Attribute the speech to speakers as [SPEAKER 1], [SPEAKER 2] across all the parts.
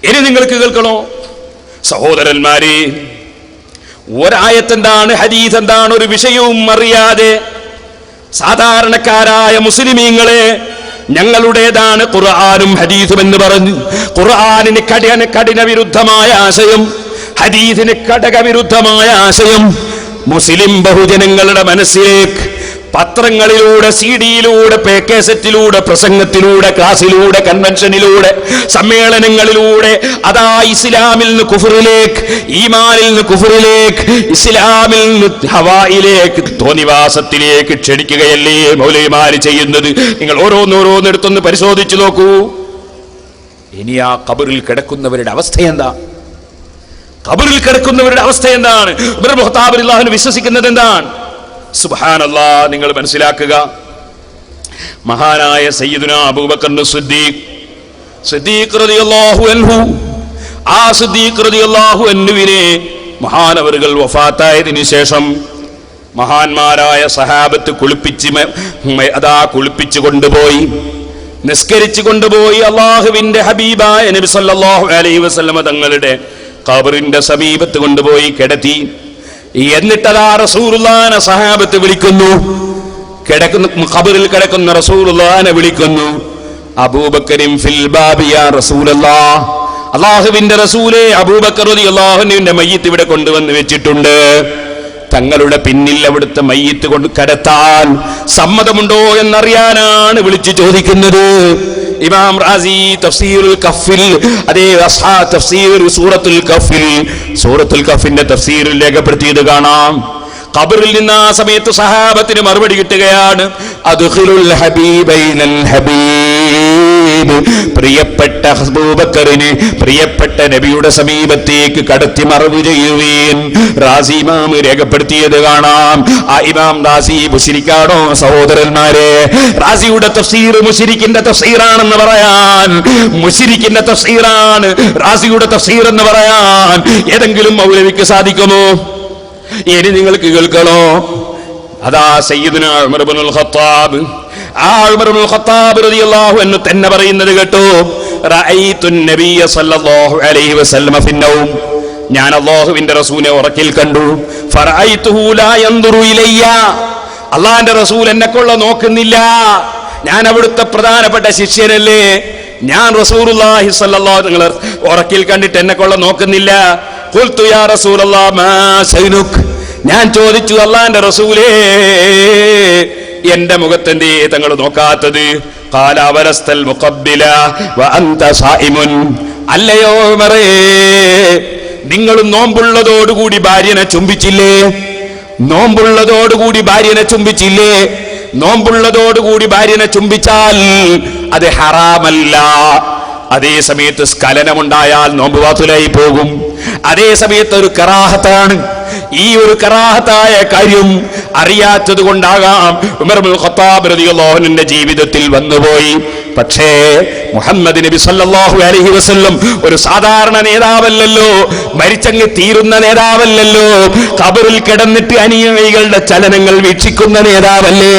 [SPEAKER 1] ഇനി നിങ്ങൾക്ക് കേൾക്കണോ സഹോദരന്മാരെ, ഒരായത്തെന്താണ്, ഹദീസ് എന്താണ്, ഒരു വിഷയവും അറിയാതെ സാധാരണക്കാരായ മുസ്ലിമീങ്ങളെ ഞങ്ങളുടേതാണ് ഖുർആനും ഹദീസും എന്ന് പറഞ്ഞു ഖുർആനിന് കഠിന വിരുദ്ധമായ ആശയം, ഹദീസിന് കടകവിരുദ്ധമായ ആശയം മുസ്ലിം ബഹുജനങ്ങളുടെ മനസ്സിലേക്ക് പത്രങ്ങളിലൂടെ, സിഡിയിലൂടെ, കേസറ്റിലൂടെ, പ്രസംഗത്തിലൂടെ, ക്ലാസിലൂടെ, കൺവെൻഷനിലൂടെ, സമ്മേളനങ്ങളിലൂടെ അതാ ഇസ്ലാമിൽ നിന്ന് കുഫറിലേക്ക്, ഈമാനിൽ നിന്ന് കുഫറിലേക്ക്, ഇസ്ലാമിൽ നിന്ന് ഹവായിലേക്ക്, തോന്നിവാസത്തിലേക്ക് ക്ഷണിക്കുകയല്ലേ മൗലവിമാര് ചെയ്യുന്നത്? നിങ്ങൾ ഓരോന്നോരോന്നെടുത്തൊന്ന് പരിശോധിച്ചു നോക്കൂ. ഇനി ആ ഖബറിൽ കിടക്കുന്നവരുടെ അവസ്ഥ എന്താ? ഖബറിൽ കിടക്കുന്നവരുടെ അവസ്ഥ എന്താണ്? ഉമർ ഇബ്നു ഖത്താബ് റളിയല്ലാഹു അൻഹു വിശ്വസിക്കുന്നത് എന്താണ്? സുബ്ഹാനല്ലാഹ്, നിങ്ങൾ മനസ്സിലാക്കുക. മഹാനായ സയ്യിദുനാ അബൂബക്കർ സിദ്ദീഖ് റളിയല്ലാഹു അൻഹു, ആ സിദ്ദീഖ് റളിയല്ലാഹു അൻഹുവിനെ മഹാനവറുകൾ വഫാത്തായതിനു ശേഷം മഹാന്മാരായ സഹാബത്ത് കുളിപ്പിച്ചു കൊണ്ടുപോയി, നിസ്കരിച്ചു കൊണ്ടുപോയി അള്ളാഹുവിന്റെ ഹബീബായ നബി സല്ലല്ലാഹു അലൈഹി വസല്ലമ തങ്ങളുടെ ഖബറിന്റെ സമീപത്ത് കൊണ്ടുപോയി കിടത്തി. എന്നിട്ടതാ റസൂലുള്ളാഹിനെ സഹാബത്ത് വിളിക്കുന്നു, ഖബറിൽ കിടക്കുന്ന റസൂലുള്ളാഹിനെ വിളിക്കുന്നു. അബൂബക്കറിൻ ഫിൽ ബാബി യാ റസൂലല്ലാഹ്, അല്ലാഹുവിന്റെ റസൂലേ, അബൂബക്കർ റളിയല്ലാഹു അൻഹുവിന്റെ മയ്യിത്ത് ഇവിടെ കൊണ്ടുവന്ന് വെച്ചിട്ടുണ്ട്. തങ്ങളുടെ പിന്നിൽ അവിടുത്തെ മയ്യിത്ത് കൊണ്ട് കടത്താൻ സമ്മതമുണ്ടോ എന്നറിയാനാണ് വിളിച്ചു ചോദിക്കുന്നത്. ഇമാം റാസി തഫ്സീറുൽ കഫിൽ, അതേ തഫ്സീർ സൂറത്തുൽ കഫിന്റെ തഫ്സീറിൽ രേഖപ്പെടുത്തിയത് കാണാം. ഖബറിൽ നിന്ന് ആ സമയത്ത് സഹാബത്തിന് മറുപടി കിട്ടുകയാണ്, അദ്ഖിലുൽ ഹബീബൈനൽ ഹബീബ്, പ്രിയപ്പെട്ട അബൂബക്കറിനെ പ്രിയപ്പെട്ട നബിയുടെ സമീപത്തേക്ക് കടത്തി മറവ് ചെയ്യുവീൻ. റാസി ഇമാം രേഖപ്പെടുത്തിയത് കാണാം. ആ ഇമാം റാസി മുശ്രിക്കാണോ സഹോദരന്മാരെ? റാസിയുടെ തഫ്സീർ മുശ്രിക്കിന്റെ തഫ്സീറാണെന്ന് പറയാൻ, മുശ്രിക്കിന്റെ തഫ്സീറാണ് റാസിയുടെ തഫ്സീർ എന്ന് പറയാൻ ഏതെങ്കിലും മൗലവിക്ക് സാധിക്കുമോ? ഇനി നിങ്ങൾക്ക് കേൾക്കണോ? അതാ സയ്യിദുനാ ഉമർ ഇബ്നുൽ ഖത്താബ്, ആ ഉമർ ഇബ്നുൽ ഖത്താബ് റളിയല്ലാഹു അൻഹു തന്നെ പറയുന്നത് കേട്ടോ, റഅയ്തുൻ നബിയ സല്ലല്ലാഹു അലൈഹി വസല്ലമ ഫിന്നൗം, ഞാൻ അല്ലാഹുവിന്റെ റസൂലിനെ ഉറക്കിൽ കണ്ടു. ഫറഅയ്തുഹു ലാ യൻദുറു ഇലയ്യ, അല്ലാഹുവിന്റെ റസൂൽ എന്നെക്കൊള്ള നോക്കുന്നില്ല. ഞാൻ അവിടുത്തെ പ്രധാനപ്പെട്ട ശിഷ്യനല്ലേ, ഞാൻ റസൂലുള്ളാഹി സ്വല്ലല്ലാഹു അലൈഹി വസല്ലം ഉറക്കിൽ കണ്ടിട്ട് എന്നെക്കൊള്ള നോക്കുന്നില്ല. ഖുൽതു യാ റസൂലല്ലാഹ് മാ ശൈനുക്, ഞാൻ ചോദിച്ചു അല്ലാഹുവിന്റെ റസൂലേ, എന്റെ മുഖത്തെന്തേ തങ്ങൾ നോക്കാത്തത്? ഖാല അവലസ്തൽ മുഖബ്ബില വ അൻത സായിമുൻ, അല്ലയോ ഉമറേ, നിങ്ങൾ നോമ്പുള്ളതോടുകൂടി ഭാര്യനെ ചുംബിച്ചില്ലേ? നോമ്പുള്ളതോടുകൂടി ഭാര്യനെ ചുംബിച്ചില്ലേ? നോമ്പുള്ളതോടുകൂടി ഭാര്യനെ ചുംബിച്ചാൽ അത് ഹറാമല്ല. അതേ സമയത്ത് സ്ഖലനമുണ്ടായാൽ നോമ്പ് ബാത്തുലായി പോകും. അതേ സമയത്ത് ഒരു കറാഹത്താണ്. ഈ ഒരു കറാഹത്തായ കാര്യം അറിയാത്തത് കൊണ്ടാകാം ഉമർ ഇബ്നുൽ ഖത്താബ് റളിയല്ലാഹു അൻഹുവിന്റെ ജീവിതത്തിൽ വന്നുപോയി. പക്ഷേ മുഹമ്മദ് നബി സല്ലല്ലാഹു അലൈഹി വസല്ലം ഒരു സാധാരണ നേതാവല്ലല്ലോ, മരിച്ചങ്ങ് തീരുന്ന നേതാവല്ലല്ലോ, ഖബറിൽ കിടന്നിട്ട് അനുയായികളുടെ ചലനങ്ങൾ വീക്ഷിക്കുന്ന നേതാവല്ലേ,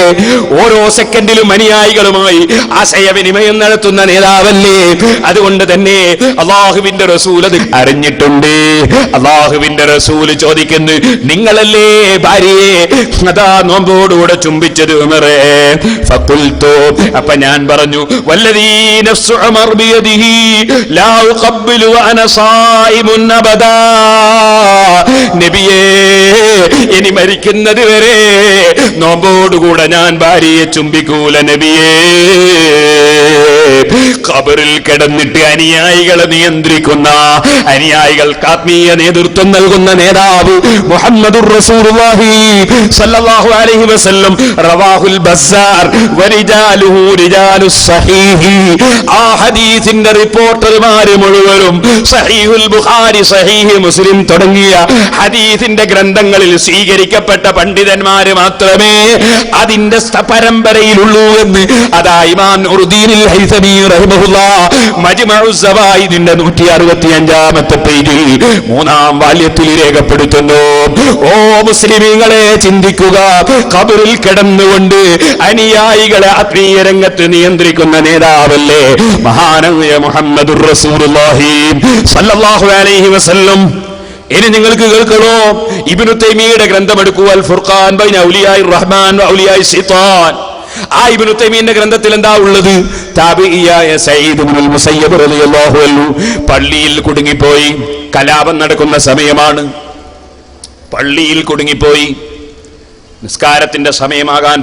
[SPEAKER 1] ഓരോ സെക്കൻഡിലും അനുയായികളുമായി ആശയവിനിമയം നടത്തുന്ന നേതാവല്ലേ. അതുകൊണ്ട് തന്നെ അല്ലാഹുവിന്റെ റസൂൽ അത് അറിഞ്ഞിട്ടുണ്ട്. അല്ലാഹുവിന്റെ റസൂൽ ചോദിക്കുന്നു, നിങ്ങളല്ലേ ഭാര്യയെ അതാ നോമ്പോടുകൂടെ ചുംബിച്ചത് ഉമറേ? ഫഖുൽതു, അപ്പൊ ഞാൻ പറഞ്ഞു, വല്ലദീ നഫ്സു ഉമർ ബിയദിഹി ലാ ഉഖബ്ബിലു വഅന സായിമുൻ അബദാ, നബിയേ, ഇനി മരിക്കുന്നത് വരെ നോമ്പോടുകൂടെ ഞാൻ ഭാര്യയെ ചുംബിക്കൂല നബിയേ. ഖബറിൽ കിടന്നിട്ട് അനുയായികളെ നിയന്ത്രിക്കുന്ന, അനുയായികൾക്ക് ആത്മീയ നേതൃത്വം നൽകുന്ന നേതാവ് മുഹമ്മദുർ റസൂലുള്ളാഹി സ്വല്ലല്ലാഹു അലൈഹി വസല്ലം. റവാഹുൽ ബസ്സാർ വരിജാലുഹു റിജാലുസ് സഹീഹി, ആ ഹദീസിന്റെ റിപ്പോർട്ടർമാര് മുഴുവനും സഹീഹുൽ ബുഖാരി, സഹീഹ് മുസ്ലിം തുടങ്ങിയ ഹദീസിന്റെ ഗ്രന്ഥങ്ങളിൽ സ്വീകരിക്കപ്പെട്ട പണ്ഡിതന്മാര് മാത്രമേ അതിന്റെ പരമ്പരയിലുള്ളൂ എന്ന് അതാ ഇമാം ഉറുദീനിൽ ഹൈസമി റഹിമഹുല്ലാഹ് റഹിമഹുല്ലാഹ് മജ്മഉസ് സവായിദിന്റെ 165-ാമത്തെ പേജിൽ 3-ാം വാല്യത്തിൽ രേഖപ്പെടുത്തുന്നു. ഓ മുസ്ലിമീങ്ങളെ, ചിന്തിക്കുക. ഖബറിൽ കിടന്നുകൊണ്ട് അനുയായികളെ ആത്മീയ രംഗത്ത് നിയന്ത്രിക്കുന്ന നേതാവല്ലേ മഹാനായ മുഹമ്മദുർ റസൂലുള്ളാഹി സ്വല്ലല്ലാഹു അലൈഹി വസല്ലം. ഇനി നിങ്ങൾക്ക് കേൾക്കണോ? ഇബ്നു തൈമിയ്യയുടെ ഗ്രന്ഥമെടുക്കൂ, അൽ ഫുർഖാൻ ബൈന ഔലിയാഇർ റഹ്മാൻ വ ഔലിയാഇ ശൈത്താൻ. ആ ഇബ്നു തൈമിയ്യയുടെ ഗ്രന്ഥത്തിൽ എന്താ ഉള്ളത്? താബിഇയായ സഈദ് ഇബ്നുൽ മുസയ്യിബ് റളിയല്ലാഹു അൻഹു പള്ളിയിൽ കുടുങ്ങിപ്പോയി. കലാപം നടക്കുന്ന സമയമാണ്. പള്ളിയിൽ കുടുങ്ങിപ്പോയി. നിസ്കാരത്തിന്റെ സമയമാകാൻ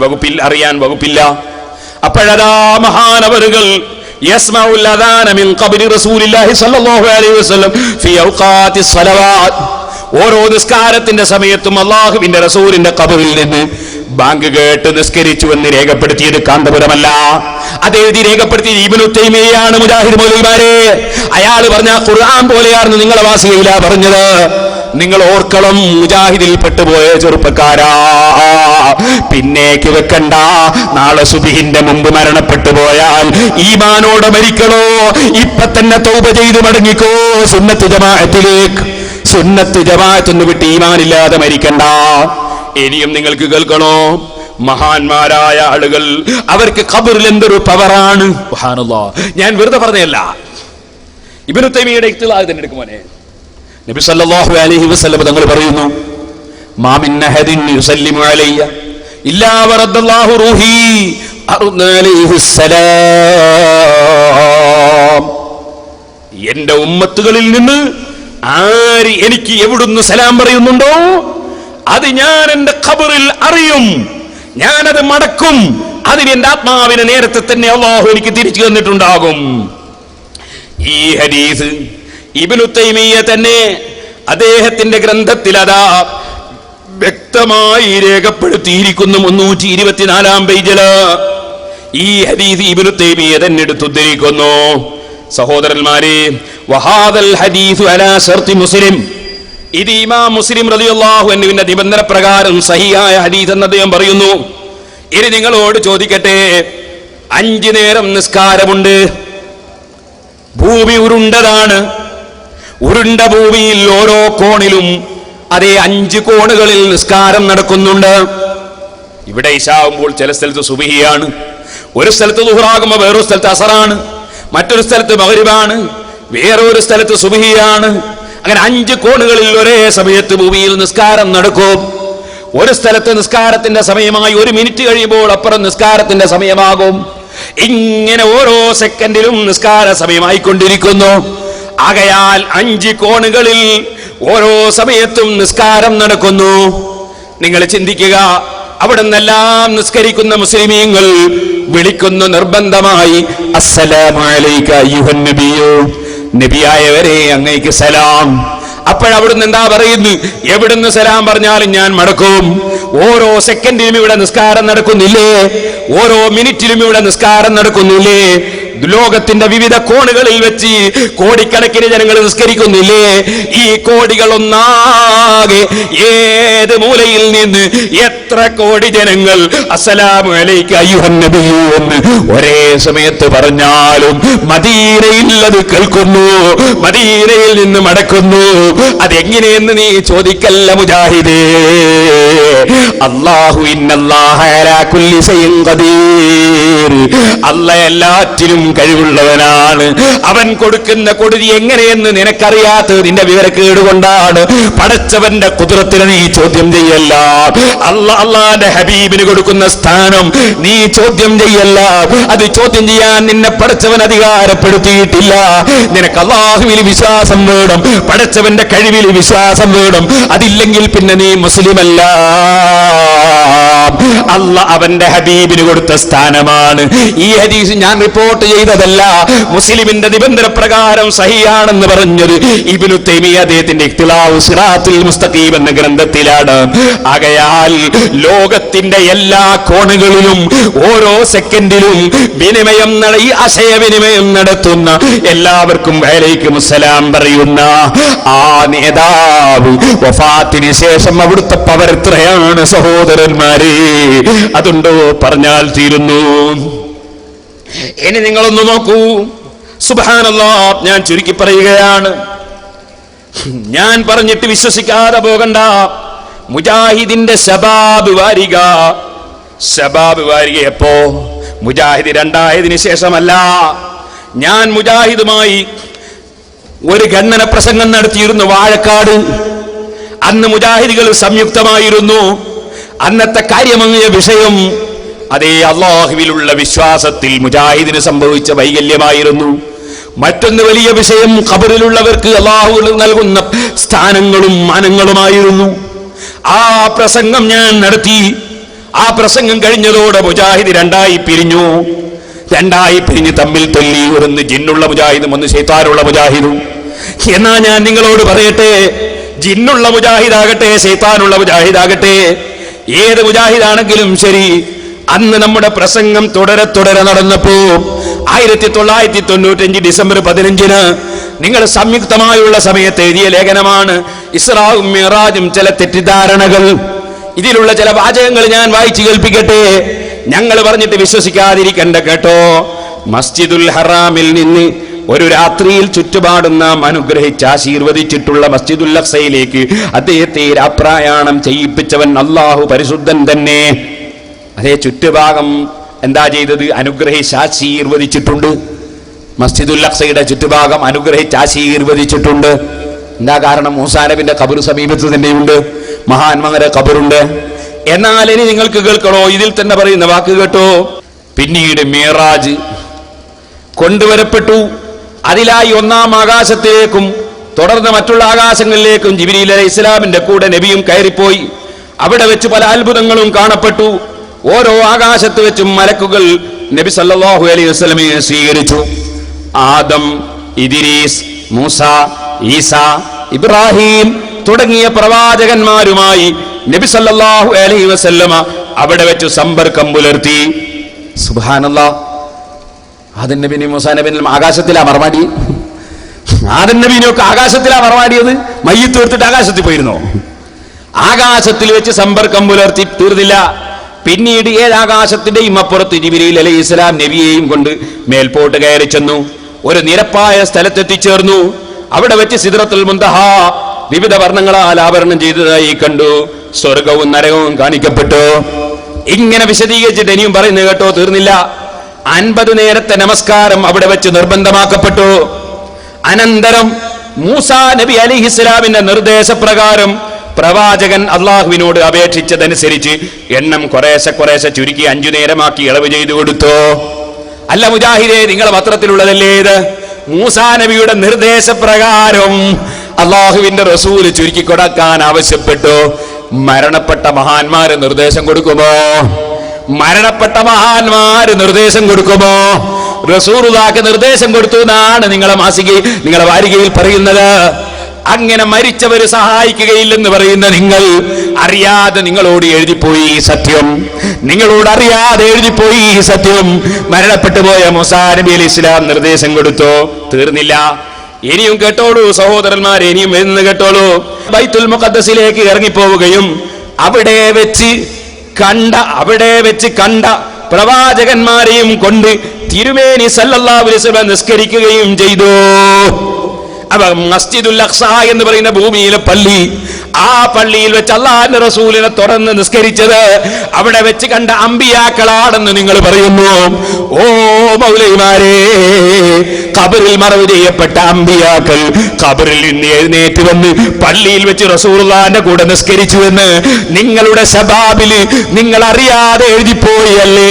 [SPEAKER 1] അറിയാൻ വകുപ്പില്ല. അപ്പോഴതാ മഹാനവറുകൾ യസ്മഉൽ അദാന മിൻ ഖബ്രി റസൂലില്ലാഹി സ്വല്ലല്ലാഹു അലൈഹി വസല്ലം ഫി ഔഖാത്തിസ് സ്വലവാത്ത്. ഓരോ നിസ്കാരത്തിന്റെ സമയത്തും അല്ലാഹുവിന്റെ റസൂലിന്റെ ഖബറിൽ നിന്ന് ബാങ്ക് കേട്ട് നിസ്കരിച്ചു എന്ന് രേഖപ്പെടുത്തിയത് കാന്തപുരമല്ല, അതെഴുതി രേഖപ്പെടുത്തിയത് ഇബ്നു തൈമിയ്യയാണ്. മുജാഹിദ് മൗലവിമാരെ, അയാൾ പറഞ്ഞ ഖുർആൻ പോലെയാണെന്ന് നിങ്ങളെ വാസികയില പറഞ്ഞത്. നിങ്ങൾ ഓർക്കണം, മുജാഹിദിൽ പെട്ടുപോയ ചെറുപ്പക്കാരാ, പിന്നേക്ക് വെക്കണ്ട. നാളെ സുബ്ഹിന്റെ മുമ്പ് മരണപ്പെട്ടു പോയാൽ ഈമാനോടെ മരിക്കണോ? ഇപ്പൊ തന്നെ തൗബ ചെയ്ത് മടങ്ങിക്കോ സുന്നത്ത് ജമാഅത്തിലേക്ക്. സുന്നത്ത് ജമാഅത്ത് വിട്ട് ഈമാനില്ലാതെ മരിക്കണ്ട. ഇനിയും നിങ്ങൾക്ക് കേൾക്കണോ? മഹാന്മാരായ ആളുകൾ, അവർക്ക് ഖബറിൽ എന്തൊരു പവറാണ്. സുബ്ഹാനല്ലാഹ്, ഞാൻ വെറുതെ പറഞ്ഞതല്ല. ഇബ്നു തൈമിയ്യയുടെ ഇഖ്തിലാഖ് തന്നെ എടുക്കുമോനെ. നബി സല്ലല്ലാഹു അലൈഹി വസല്ലം തങ്ങൾ പറയുന്നു, മാ മിൻ അഹദിൻ യുസല്ലിമു അലയ്യ ഇല്ലാ വറദ്ദല്ലാഹു റൂഹി അലൈഹിസ്സലാം. എന്റെ ഉമ്മത്തുകളിൽ നിന്ന് ആര് എനിക്ക് എവിടുന്ന് സലാം പറയുന്നുണ്ടോ അത് ഞാൻ എന്റെ ഖബറിൽ അറിയും, ഞാനത് മടക്കും. അതിന് എന്റെ ആത്മാവിനെ നേരത്തെ തന്നെ അല്ലാഹു എനിക്ക് തിരിച്ചു തന്നിട്ടുണ്ടാകും. ഈ ഹദീസ് ഇബ്നു തൈമിയ്യ തന്നെ അദ്ദേഹത്തിന്റെ ഗ്രന്ഥത്തിൽ അതാ വ്യക്തമായി രേഖപ്പെടുത്തിയിരിക്കുന്നു. 324-ാം പേജില് ഈ ഹദീസ് ഇബ്നു തൈമിയ്യ തന്നെ എടുത്തുദ്ധരിക്കുന്നു. സഹോദരന്മാരെ, വഹാദൽ ഹദീസു അലാ ശർത്തി മുസ്ലിം, ഇത് ഇമാം മുസ്ലിം റളിയല്ലാഹു അൻഹുവിന്റെ നിബന്ധന പ്രകാരം സഹിഹായ ഹദീസ് എന്ന് അദ്ദേഹം പറയുന്നു. ഇനി നിങ്ങളോട് ചോദിക്കട്ടെ, 5 നേരം നിസ്കാരമുണ്ട്. ഭൂമി ഉരുണ്ടതാണ്. ഉരുണ്ട ഭൂമിയിൽ ഓരോ കോണിലും അതേ 5 കോണുകളിൽ നിസ്കാരം നടക്കുന്നുണ്ട്. ഇവിടെ ഇശാവുമ്പോൾ ചില സ്ഥലത്ത് സുബ്ഹിയാണ്, ഒരു സ്ഥലത്ത് ദുഹറാകുമ്പോൾ വേറൊരു സ്ഥലത്ത് അസറാണ്, മറ്റൊരു സ്ഥലത്ത് മഗ്രിബാണ്, വേറൊരു സ്ഥലത്ത് സുബ്ഹിയാണ്. അങ്ങനെ 5 കോണുകളിൽ ഒരേ സമയത്ത് ഭൂമിയിൽ നിസ്കാരം നടക്കും. ഒരു സ്ഥലത്ത് നിസ്കാരത്തിന്റെ സമയമായി 1 മിനിറ്റ് കഴിയുമ്പോൾ അപ്പുറം നിസ്കാരത്തിന്റെ സമയമാകും. ഇങ്ങനെ ഓരോ സെക്കൻഡിലും നിസ്കാര സമയമായിക്കൊണ്ടിരിക്കുന്നു. ആകയാൽ 5 കോണുകളിൽ ഓരോ സമയത്തും നിസ്കാരം നടക്കുന്നു. നിങ്ങൾ ചിന്തിക്കുക, അവിടെ നിന്നെല്ലാം നിസ്കരിക്കുന്ന മുസ്ലിമീങ്ങൾ വിളിക്കുന്നു നിർബന്ധമായി, അസ്സലാമു അലൈക അയ്യുഹൻ നബിയോ, നബിയായവരെ അങ്ങേക്ക് സലാം. അപ്പോഴവിടുന്ന് എന്താ പറയുന്നു? എവിടുന്ന് സലാം പറഞ്ഞാലും ഞാൻ മടക്കും. ഓരോ സെക്കൻഡിലും ഇവിടെ നിസ്കാരം നടക്കുന്നില്ലേ? ഓരോ മിനിറ്റിലും ഇവിടെ നിസ്കാരം നടക്കുന്നില്ലേ? ലോകത്തിന്റെ വിവിധ കോണുകളിൽ വെച്ച് കോടിക്കണക്കിന് ജനങ്ങൾ നിസ്കരിക്കുന്നില്ലേ? ഈ കോടികൾ ഒന്നാകെ ഏത് മൂലയിൽ നിന്ന് എത്ര കോടി ജനങ്ങൾ അസ്സലാമു അലൈക അയ്യുഹൻ നബിയു എന്ന് ഒരേ സമയത്ത് പറഞ്ഞാലും മദീനയിൽ അത് കേൾക്കുന്നു, മദീനയിൽ നിന്ന് മടക്കുന്നു. അതെങ്ങനെയെന്ന് നീ ചോദിക്കല്ല മുജാഹിദേ. അല്ലാഹു ഇന്നല്ലാഹ അലാ കുല്ലി ശൈഇൻ ഖദീർ, അല്ലാഹ് എല്ലാറ്റിലും കഴിവുള്ളവനാണ്. അവൻ കൊടുക്കുന്ന കൊടുതി എങ്ങനെയെന്ന് നിനക്കറിയാത്തത് നിന്റെ വിവരക്കേട് കൊണ്ടാണ്. പടച്ചവന്റെ ഖുദ്റത്തിനെ നീ ചോദ്യം ചെയ്യല്ല. അല്ലാഹുവിന്റെ ഹബീബിന് കൊടുക്കുന്ന സ്ഥാനം നീ ചോദ്യം ചെയ്യല്ല. അത് ചോദ്യം ചെയ്യാൻ നിന്നെ പടച്ചവൻ അധികാരപ്പെടുത്തിയിട്ടില്ല. നിനക്ക് അല്ലാഹുവിൽ വിശ്വാസം വേണം, പടച്ചവന്റെ കഴിവിൽ വിശ്വാസം വേണം. അതില്ലെങ്കിൽ പിന്നെ നീ മുസ്ലിമല്ല. അല്ലാഹ് അവന്റെ ഹബീബിന് കൊടുത്ത സ്ഥാനമാണ്. ഈ ഹദീസ് ഞാൻ റിപ്പോർട്ട് ചെയ്തതല്ല, മുസ്ലിമിന്റെ നിബന്ധന പ്രകാരം സഹിയാണെന്ന് പറഞ്ഞത് ഇബ്നു തൈമിയ്യ അദ്ദേഹത്തിന്റെ ഇഖ്തിലാഉ സിറാത്തുൽ മുസ്തഖീം എന്ന ഗ്രന്ഥത്തിലാണ്. ആകയാൽ ലോകത്തിന്റെ എല്ലാ കോണുകളിലും ഓരോ സെക്കൻഡിലും വിനിമയം ആശയവിനിമയം നടത്തുന്ന എല്ലാവർക്കും വഅലൈക്കും അസ്സലാം പറയുന്ന ആ നേതാവ് വഫാത്തിന് ശേഷം അവിടുത്തെ പവർ എത്രയാണ് സഹോദരന്മാരെ, അതുണ്ടോ പറഞ്ഞാൽ തീരുന്നു. ഇനി നിങ്ങളൊന്ന് നോക്കൂ, സുബ്ഹാനല്ലാഹ്, ഞാൻ ചുരുക്കി പറയുകയാണ്. ഞാൻ പറഞ്ഞിട്ട് വിശ്വസിക്കാതെ പോകണ്ട. മുജാഹിദിന്റെ ശബാബ് വാരിക എപ്പോ? മുജാഹിദ് രണ്ടായതിനു ശേഷമല്ല. ഞാൻ മുജാഹിദുമായി ഒരു ഖണ്ഡന പ്രസംഗം നടത്തിയിരുന്നു വാഴക്കാട്. അന്ന് മുജാഹിദുകൾ സംയുക്തമായിരുന്നു. അന്നത്തെ കാര്യമായ വിഷയം അതേ അല്ലാഹുവിലുള്ള വിശ്വാസത്തിൽ മുജാഹിദിന് സംഭവിച്ച വൈകല്യമായിരുന്നു. മറ്റൊന്ന് വലിയ വിഷയം ഖബറിലുള്ളവർക്ക് അല്ലാഹു നൽകുന്ന സ്ഥാനങ്ങളും മാനങ്ങളുമായിരുന്നു. ആ പ്രസംഗം ഞാൻ നടത്തി. ആ പ്രസംഗം കഴിഞ്ഞതോടെ മുജാഹിദ് രണ്ടായി പിരിഞ്ഞു തമ്മിൽ തല്ലി. ഒന്ന് ജിന്നുള്ള മുജാഹിദും ഒന്ന് ശൈത്താനുള്ള മുജാഹിദും. എന്നാ ഞാൻ നിങ്ങളോട് പറയട്ടെ, ജിന്നുള്ള മുജാഹിദാകട്ടെ ശൈത്താനുള്ള മുജാഹിദാകട്ടെ, ഏത് മുജാഹിദാണെങ്കിലും ശരി, അന്ന് നമ്മുടെ പ്രസംഗം തുടരെ നടന്നപ്പോ 1995 ഡിസംബർ 15 നിങ്ങൾ സംയുക്തമായുള്ള സമയത്ത് എഴുതിയ ലേഖനമാണ് ഇസ്രാഉം മിഅ്റാജും ചില തെറ്റിദ്ധാരണകൾ. ഇതിലുള്ള ചില വാചകങ്ങൾ ഞാൻ വായിച്ചു കേൾപ്പിക്കട്ടെ. ഞങ്ങൾ പറഞ്ഞിട്ട് വിശ്വസിക്കാതിരിക്കണ്ട കേട്ടോ. മസ്ജിദുൽ ഹറാമിൽ നിന്ന് ഒരു രാത്രിയിൽ ചുറ്റുപാടും നാം അനുഗ്രഹിച്ച് ആശീർവദിച്ചിട്ടുള്ള മസ്ജിദുൽ അഖ്സയിലേക്ക് അദ്ദേഹത്തെ രാപ്രയാണം ചെയ്യിപ്പിച്ചവൻ അല്ലാഹു പരിശുദ്ധൻ തന്നെ. അതേ ചുറ്റുഭാഗം എന്താ ചെയ്തത്? അനുഗ്രഹിച്ച് ആശീർവദിച്ചിട്ടുണ്ട്. മസ്ജിദുൽ അഖ്സയുടെ ചുറ്റുഭാഗം അനുഗ്രഹിച്ച് ആശീർവദിച്ചിട്ടുണ്ട്. എന്താ കാരണം? മൂസാ നബിന്റെ ഖബർ സമീപത്ത് തന്നെയുണ്ട്, മഹാന്മാരുടെ ഖബറുണ്ട്. എന്നാൽ ഇനി നിങ്ങൾക്ക് കേൾക്കണോ? ഇതിൽ തന്നെ പറയുന്ന വാക്ക് കേട്ടോ. പിന്നീട് മിഅ്റാജ് കൊണ്ടുവരപ്പെട്ടു. അതിലായി 1-ാം ആകാശത്തിലേക്കും തുടർന്ന് മറ്റുള്ള ആകാശങ്ങളിലേക്കും ജിബ്രീൽ അലൈഹിസ്സലാമിന്റെ കൂടെ നബിയും കയറിപ്പോയി. അവിടെ വെച്ച് പല അത്ഭുതങ്ങളും കാണപ്പെട്ടു. ഓരോ ആകാശത്ത് വെച്ചും മലക്കുകൾ നബി സല്ലല്ലാഹു അലൈഹി വസല്ലമയെ സ്വീകരിച്ചു. ആദം, ഇദ്രീസ്, മൂസ, ഈസ, ഇബ്രാഹിം തുടങ്ങിയ പ്രവാചകന്മാരുമായി നബി സല്ലല്ലാഹു അലൈഹി വസല്ലമ അവിടെ വെച്ച് സമ്പർക്കം പുലർത്തി. സുബ്ഹാനല്ലാഹ്. ആദം നബിയും മൂസാ നബിയും ആകാശത്തിലാ മറമാടി. ആദം നബിയൊക്കെ ആകാശത്തിലാ മറമാടിയത്. മയ്യിത്ത് എടുത്തിട്ട് ആകാശത്തിൽ പോയിരുന്നോ? ആകാശത്തിൽ വെച്ച് സമ്പർക്കം പുലർത്തി. തീർന്നില്ല. പിന്നീട് ഏഴാകാശത്തിന്റെയും അപ്പുറത്ത് ജിബ്രീൽ അലൈഹിസ്സലാം നബിയെയും കൊണ്ട് മേൽപോട്ട് കയറി ചെന്നു. ഒരു നിരപ്പായ സ്ഥലത്തെത്തിച്ചേർന്നു. അവിടെ വെച്ച് സിദ്റത്തുൽ മുൻതഹ വിവിധ വർണ്ണങ്ങളാൽ ആവരണം ചെയ്തതായി കണ്ടു. സ്വർഗവും നരകവും കാണിക്കപ്പെട്ടു. ഇങ്ങനെ വിശദീകരിച്ചിട്ട് ഇനിയും പറയുന്നത് കേട്ടോ. തീർന്നില്ല. 50 നേരത്തെ നമസ്കാരം അവിടെ വെച്ച് നിർബന്ധമാക്കപ്പെട്ടു. അനന്തരം മൂസാ നബി അലൈഹിസ്സലാമിന്റെ നിർദ്ദേശപ്രകാരം പ്രവാചകൻ അള്ളാഹുവിനോട് അപേക്ഷിച്ചതനുസരിച്ച് എണ്ണം കുറേശ്ശെ ചുരുക്കി 5 നേരമാക്കി ഇളവ് ചെയ്തു കൊടുത്തു. അല്ല മുജാഹിദേ, നിങ്ങളെ പത്രത്തിലുള്ളതല്ലേ ഇത്? മൂസാ നബിയുടെ നിർദ്ദേശപ്രകാരം അള്ളാഹുവിന്റെ റസൂല് ചുരുക്കി കൊടുക്കാൻ ആവശ്യപ്പെട്ടു. മരണപ്പെട്ട മഹാന്മാര് നിർദ്ദേശം കൊടുക്കുമോ? മരണപ്പെട്ട മഹാന്മാര് നിർദ്ദേശം കൊടുക്കുമോ? റസൂലുള്ളാഹിക്ക് നിർദ്ദേശം കൊടുത്തു എന്നാണ് നിങ്ങളെ വാരികയിൽ പറയുന്നത്. അങ്ങനെ മരിച്ചവര് സഹായിക്കുകയില്ലെന്ന് പറയുന്ന നിങ്ങൾ അറിയാതെ നിങ്ങളോട് എഴുതിപ്പോയി സത്യം. നിങ്ങളോട് അറിയാതെ എഴുതിപ്പോയി സത്യം. മരണപ്പെട്ടു പോയ മൂസാ നബി അലൈഹിസ്സലാം നിർദ്ദേശം കൊടുത്തു. തീർന്നില്ല. ഇനിയും കേട്ടോളൂ സഹോദരന്മാരെ, ഇനിയും എന്ന് കേട്ടോളൂ. ബൈത്തുൽ മുഖദ്ദസിലേക്ക് ഇറങ്ങിപ്പോവുകയും അവിടെ വെച്ച് കണ്ട പ്രവാചകന്മാരെയും കൊണ്ട് തിരുമേനി സല്ലല്ലാഹു അലൈഹി വസല്ലം നിസ്കരിക്കുകയും ചെയ്തു. അപ്പൊ മസ്ജിദുൽ അഖ്സ എന്ന് പറയുന്ന ഭൂമിയിലെ പള്ളി, ആ പള്ളിയിൽ വെച്ച് അല്ലാഹുവിന്റെ റസൂലിനെ തുറന്ന് നിസ്കരിച്ചത് അവിടെ വെച്ച് കണ്ട അമ്പിയാക്കളാണെന്ന് നിങ്ങൾ പറയുന്നു. ഓ മൗലവിമാരെ, ഖബറിൽ മറവ് ചെയ്യപ്പെട്ട അമ്പിയാക്കൾ ഖബറിൽ നിന്ന് എഴുന്നേറ്റ് വന്ന് പള്ളിയിൽ വെച്ച് റസൂലുള്ളാഹിന്റെ കൂടെ നിസ്കരിച്ചുവെന്ന് നിങ്ങളുടെ ശബാബില് നിങ്ങൾ അറിയാതെ എഴുതിപ്പോയി അല്ലേ?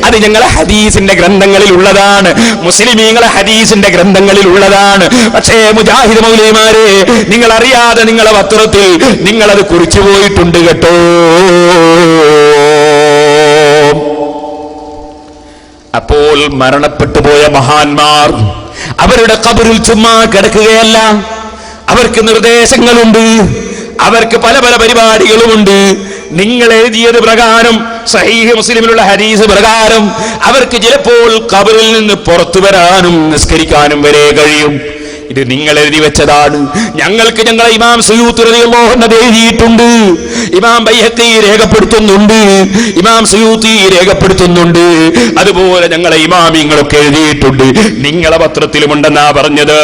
[SPEAKER 1] അത് ഞങ്ങളെ ഹദീസിന്റെ ഗ്രന്ഥങ്ങളിൽ ഉള്ളതാണ്, മുസ്ലിമീങ്ങളെ ഹദീസിന്റെ ഗ്രന്ഥങ്ങളിൽ ഉള്ളതാണ്. പക്ഷേ മുജാഹിദ് മൗലവിമാരെ, നിങ്ങൾ അറിയാതെ നിങ്ങളെ പത്രത്തിൽ നിങ്ങളത് കുറിച്ചു പോയിട്ടുണ്ട് കേട്ടോ. അപ്പോൾ മരണപ്പെട്ടു പോയ മഹാന്മാർ അവരുടെ ഖബറിൽ ചുമ്മാ കിടക്കുകയല്ല. അവർക്ക് നിർദ്ദേശങ്ങളുണ്ട്, അവർക്ക് പല പരിപാടികളുമുണ്ട്. നിങ്ങൾ എഴുതിയത് പ്രകാരം, സഹീഹ് മുസ്ലിമിലുള്ള ഹദീസ് പ്രകാരം അവർക്ക് ചിലപ്പോൾ ഖബറിൽ നിന്ന് പുറത്തു വരാനും നിസ്കരിക്കാനും വരെ കഴിയും. ഇത് നിങ്ങൾ എഴുതി വെച്ചതാണ്. ഞങ്ങൾക്ക് ഞങ്ങളെ ഇമാം സുയൂത്തി റളിയല്ലാഹു അൻഹു എഴുതിയിട്ടുണ്ട്, ഇമാം ബൈഹഖി രേഖപ്പെടുത്തുന്നുണ്ട്, ഇമാം സുയൂത്തി രേഖപ്പെടുത്തുന്നുണ്ട്, അതുപോലെ ഞങ്ങളെ ഇമാമിങ്ങളൊക്കെ എഴുതിയിട്ടുണ്ട്, നിങ്ങളെ പത്രത്തിലുമുണ്ടെന്നാ പറഞ്ഞത്.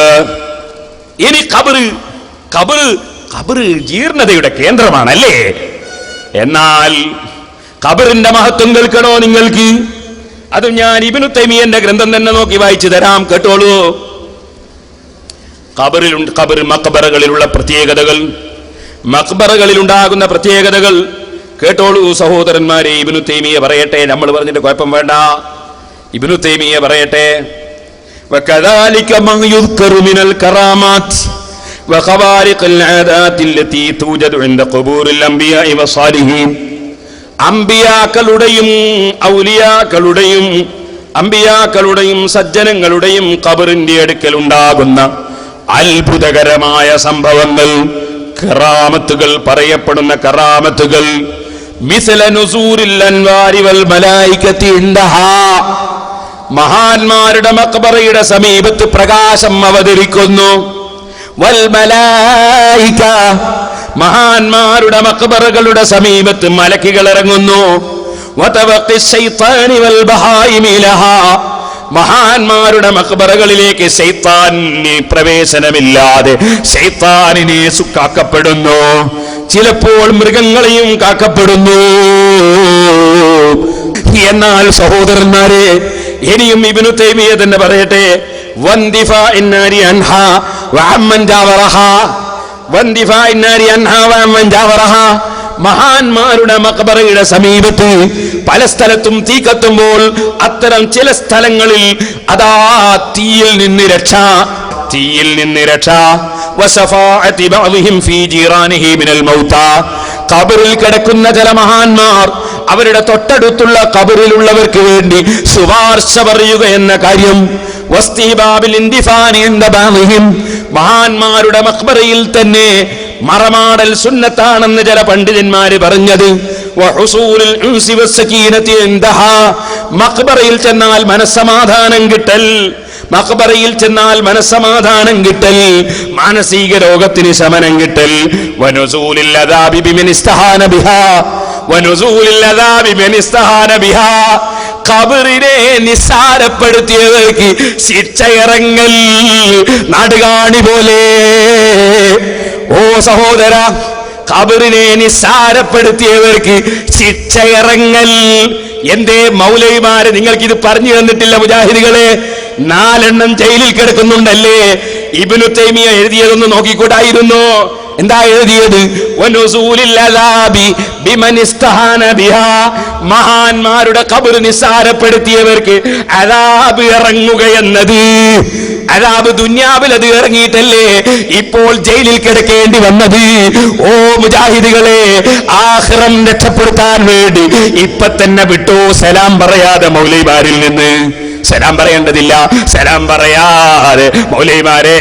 [SPEAKER 1] ഇനി ഖബർ ജീർണതയുടെ കേന്ദ്രമാണല്ലേ? എന്നാൽ ഖബറിന്റെ മഹത്വം കേൾക്കണോ നിങ്ങൾക്ക്? അത് ഞാൻ ഇബ്നു തൈമിയ്യന്റെ ഗ്രന്ഥം തന്നെ നോക്കി വായിച്ചു തരാം, കേട്ടോളൂ. ഖബർ മഖ്ബറകളിലുള്ള പ്രത്യേകതകൾ, മഖ്ബറകളിൽ ഉണ്ടാകുന്ന പ്രത്യേകതകൾ കേട്ടോളൂ സഹോദരന്മാരെ. ഇബ്നു തൈമിയ്യ പറയട്ടെ, നമ്മൾ പറഞ്ഞിട്ട് കുഴപ്പം വേണ്ട. ഇബ്നു തൈമിയ്യ പറയട്ടെ, വകദാലിക മൻ യുദ്കറു മിനൽ കറാമാത്ത് വഖവാരിഖൽ ആദാത്തി അല്ലതി തൂജദു ഇൻദ ഖുബൂറിൽ അംബിയാഇ വസാലിഹീൻ. അമ്പിയാക്കളുടെയും സജ്ജനങ്ങളുടെയും ഖബറിന്റെ അടുക്കൽ ഉണ്ടാകുന്ന അത്ഭുതകരമായ സംഭവങ്ങൾ, കറാമത്തുകൾ, പറയപ്പെടുന്ന കറാമത്തുകൾ, മിസ്ല നുസൂരിൽ അൻവാരി വൽ മലായികത്തി ഇൻദഹാ, മഹാന്മാരുടെ മഖ്ബറയുടെ സമീപത്ത് പ്രകാശം അവതരിക്കുന്നു. വൽ മലായിക, മഹാന്മാരുടെ മഖ്ബറകളുടെ സമീപത്ത് മലക്കുകൾ ഇറങ്ങുന്നു. വതവഖി ശൈത്താനി വൽ ബഹായിമി ലഹാ, മഹാന്മാരുടെ മഖ്ബറകളിലേക്ക് ശൈത്താന് പ്രവേശനമില്ലാതെ ശൈത്താനിനെ കാക്കപ്പെടുന്നു. ചിലപ്പോൾ മൃഗങ്ങളെയും കാക്കപ്പെടുന്നു. എന്നാൽ സഹോദരന്മാരെ, ഇനിയും ഇബ്നു തൈമിയ്യ തന്നെ പറയട്ടെ, വൻദിഫാഇൻ നാരി അൻഹാ വഅമ്മൻ ജാവറഹാ, വൻദിഫാഇൻ നാരി അൻഹാ വഅമ്മൻ ജാവറഹാ, മഹാന്മാരുടെ മഖ്ബറയുടെ സമീപത്ത് പല സ്ഥലത്തും തീ കത്തുമ്പോൾ അത്തരം ചില സ്ഥലങ്ങളിൽ അതാ തീയിൽ നിന്ന് രക്ഷ. വസഫാഅതി ബഅദിഹിം ഫീ ജീറാനിഹി മിനൽ മൗതാ, ഖബറിൽ കിടക്കുന്ന ചില മഹാന്മാർ അവരുടെ തൊട്ടടുത്തുള്ള ഖബറിലുള്ളവർക്ക് വേണ്ടി ശുപാർശ പറയുക എന്ന കാര്യം. വസ്തിബാബിൽ ഇൻദിഫാനി ഇൻദ ബഅദിഹിം, മഹാന്മാരുടെ മഖ്ബറയിൽ തന്നെ മറമാടൽ സുന്നത്താണെന്ന് ചില പണ്ഡിതന്മാര് പറഞ്ഞത്. വഹുസൂലുൽ ഉൻസി വസ്സകീനതി ഇൻദഹാ, മഖ്ബറയിൽ ചെന്നാൽ മനസ്സമാധാനം കിട്ടൽ, മഖ്ബറയിൽ ചെന്നാൽ മനസ്സമാധാനം കിട്ടൽ, മാനസിക രോഗത്തിന് ശമനം കിട്ടൽ. വനുസൂലിൽ അദാബി ബിമൻ ഇസ്തഹാന ബിഹാ, വനുസൂലിൽ അദാബി ബിമൻ ഇസ്തഹാന ബിഹാ, ഖബറിനെ നിസ്സാരപ്പെടുത്തിയവർക്ക് ശിക്ഷയിറങ്ങൽ നാടുകാണി പോലെ. ഓ സഹോദര, ഖബറിനെ നിസ്സാരപ്പെടുത്തിയവർക്ക് ശിക്ഷയിറങ്ങൽ. എന്തേ മൗലവിമാര് നിങ്ങൾക്ക് ഇത് പറഞ്ഞു തന്നിട്ടില്ല? മുജാഹിദുകളെ, 4 ജയിലിൽ കിടക്കുന്നുണ്ടല്ലേ? ഇബ്നു തൈമിയ്യ എഴുതിയതൊന്ന് നോക്കിക്കൂടായിരുന്നു? എന്താ എഴുതിയത്? വനുസൂലിൽ അദാബി ബിമൻ ഇസ്തഹാന ബിഹാ, മഹാന്മാരുടെ ഖബർ നിസ്സാരപ്പെടുത്തിയവർക്ക് അദാബ് ഇറങ്ങുക എന്നത്. അദാബ് ദുനിയാവിൽ അത് ഇറങ്ങിയിട്ടല്ലേ ഇപ്പോൾ ജയിലിൽ കിടക്കേണ്ടി വന്നത്? ഓ മുജാഹിദുകളെ, ആഖിറം രക്ഷപ്പെടുത്താൻ വേണ്ടി ഇപ്പൊ തന്നെ വിട്ടോ, സലാം പറയാതെ മൗലവിമാരിൽ നിന്ന്. സലാം പറയേണ്ടതില്ല, സലാം പറയാതെ മൗലവിമാരെ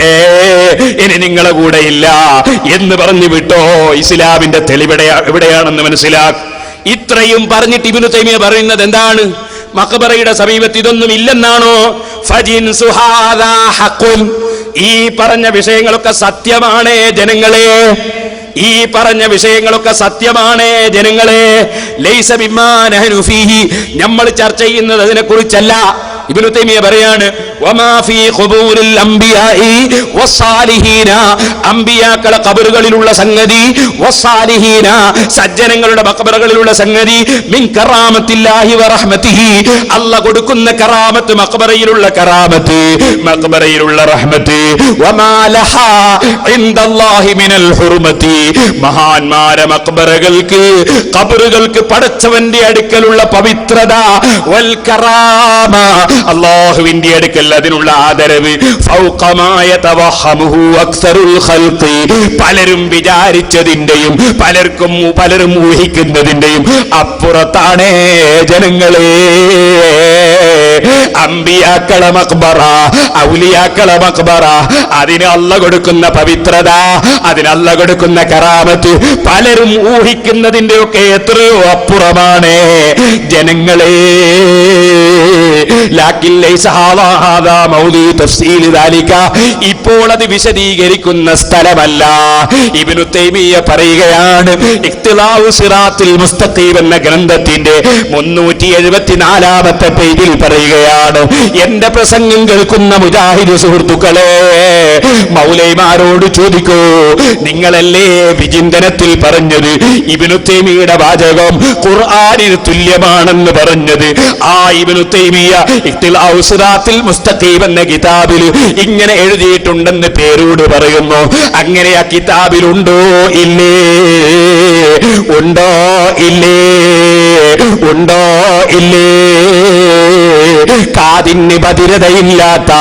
[SPEAKER 1] ഇനി നിങ്ങളെ കൂടെ ഇല്ല എന്ന് പറഞ്ഞു വിട്ടോ. ഇസ്ലാമിന്റെ തെളിവ് എവിടെയാണെന്ന് മനസ്സിലാക്കി. ഇത്രയും പറഞ്ഞിട്ട് ഇബ്നു തൈമിയ്യ പറയുന്നത് എന്താണ്? മഖ്ബറയുടെ സമീപത്ത് ഇതൊന്നും ഇല്ലെന്നാണോ? ഫജിൻസു ഹാദാ ഹഖുൻ, ഈ പറഞ്ഞ വിഷയങ്ങളൊക്കെ സത്യമാണ് ജനങ്ങളെ, ഈ പറഞ്ഞ വിഷയങ്ങളൊക്കെ സത്യമാണ് ജനങ്ങളെ. ലൈസ ബിമാ നഹ്നു ഫീഹി, നമ്മൾ ചർച്ച ചെയ്യുന്നത് അതിനെ കുറിച്ചല്ല. ഇബ്നു തൈമിയ്യ പറയാണ്, വമാ ഫീ ഖുബൂരിൽ അംബിയാഇ വസ്സാലിഹീന, അംബിയാക്കളുടെ ഖബറുകളിലുള്ള സംഗതി, വസ്സാലിഹീന, സജ്ജനങ്ങളുടെ മഖ്ബറകളിലുള്ള സംഗതി, മിൻ കറാമത്തില്ലാഹി വറഹ്മതിഹി, അല്ലാഹ് കൊടുക്കുന്ന കറാമത്ത്, മഖ്ബറയിലുള്ള കറാമത്ത്, മഖ്ബറയിലുള്ള റഹ്മത്ത്. വമാ ലഹാ ഇൻദല്ലാഹി മിനൽ ഹുർമതി, മഹാന്മാരെ മഖ്ബറകൾക്ക്, ഖബറുകൾക്ക് പടച്ചവന്റെ അടുക്കലുള്ള പവിത്രത, വൽ കറാമ, അല്ലാഹുവിന്റെ അടുക്കൽ അതിനുള്ള ആദരവ്, ഫൗഖമായ തവഹമുഹു അക്സറുൽ ഖൽഖി, പലരും വിചാരിച്ചതിന്റെയും പലരും ഊഹിക്കുന്നതിന്റെയും അപ്പുറത്താണ് ജനങ്ങളെ. അമ്പിയാക്കളെ മഖ്ബറ, ഔലിയാക്കളെ മഖ്ബറ, അതിന് അല്ലാഹ് കൊടുക്കുന്ന പവിത്രത, അതിന് അല്ലാഹ് കൊടുക്കുന്ന കറാമത്ത് പലരും ഊഹിക്കുന്നതിന്റെ ഒക്കെ എത്രയോ അപ്പുറമാണ് ജനങ്ങളെ. ലാകിൻ ലൈസ ഹാദാ ഹാദാ മൗദിഉ തഫ്സീലി ദാലിക. ഇപ്പോൾ അത് വിശദീകരിക്കുന്ന സ്ഥലമല്ല. ഇബ്നു തൈമിയ്യ പറയുകയാണ്, ഇഖ്തിലാഉ സിറാത്തുൽ മുസ്തഖീം എന്ന ഗ്രന്ഥത്തിന്റെ 374-ാമത്തെ പേജിൽ പറയുകയാണ്, എന്റെ പ്രസംഗം കേൾക്കുന്ന മുജാഹിദ് സുഹൃത്തുക്കളെ, മൗലൈമാരോട് ചോദിക്കൂ, നിങ്ങളല്ലേ വിചിന്തനത്തിൽ പറഞ്ഞത് ഇബ്നു തൈമിയ്യയുടെ വാചകം ഖുർആനിന് തുല്യമാണെന്ന് പറഞ്ഞത്? ആ ഇബ്നു തൈമിയ്യ ഇഖ്തിലാഉ സിറാത്തുൽ മുസ്തഖീം എന്ന കിതാബിൽ ഇങ്ങനെ എഴുതിയിട്ടുണ്ടെന്ന് പേരോട് പറയുന്നു. അങ്ങനെ ആ കിതാബിൽ ഉണ്ടോ ഇല്ലേ? ഉണ്ടോ ഇല്ലേ? ഉണ്ടോ ഇല്ലേ? കാതിന് ബധിരതയില്ലാത്ത,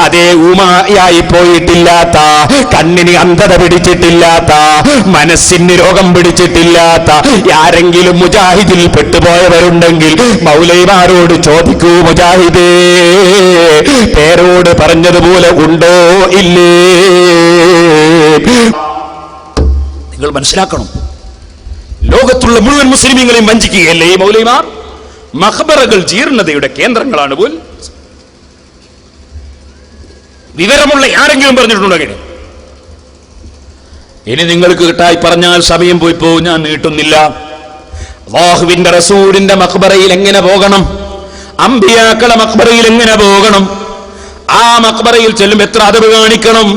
[SPEAKER 1] അതേ ഊമയായി പോയിട്ടില്ലാത്ത, കണ്ണിന് അന്ധത പിടിച്ചിട്ടില്ലാത്ത, മനസ്സിന് രോഗം പിടിച്ചിട്ടില്ലാത്ത ആരെങ്കിലും മുജാഹിദിൽ പെട്ടുപോയവരുണ്ടെങ്കിൽ മൗലൈമാരോട് ചോദിക്കൂ, മുജാഹിദേ, പേരോട് പറഞ്ഞതുപോലെ ഉണ്ടോ ഇല്ലേ? നിങ്ങൾ മനസ്സിലാക്കണം, ലോകത്തുള്ള മുഴുവൻ മുസ്ലിമീങ്ങളെയും വഞ്ചിക്കുകയല്ലേ ഈ മൗലൈമാർ? മഖബറകൾ ജീർണതയുടെ കേന്ദ്രങ്ങളാണ് പോലും. വിവരമുള്ള ആരെങ്കിലും പറഞ്ഞിട്ടുണ്ടോ അങ്ങനെ? ഇനി നിങ്ങൾക്ക് കിട്ടായി പറഞ്ഞാൽ സമയം പോയി പോകും, ഞാൻ നീട്ടുന്നില്ല. അല്ലാഹുവിന്റെ റസൂലിന്റെ മഖബറയിൽ എങ്ങനെ പോകണം? അമ്പിയാക്കളെ മഖബറയിൽ എങ്ങനെ പോകണം? ആ മഖബറയിൽ ചെല്ലുമ്പോൾ എത്ര അദബ് കാണിക്കണം?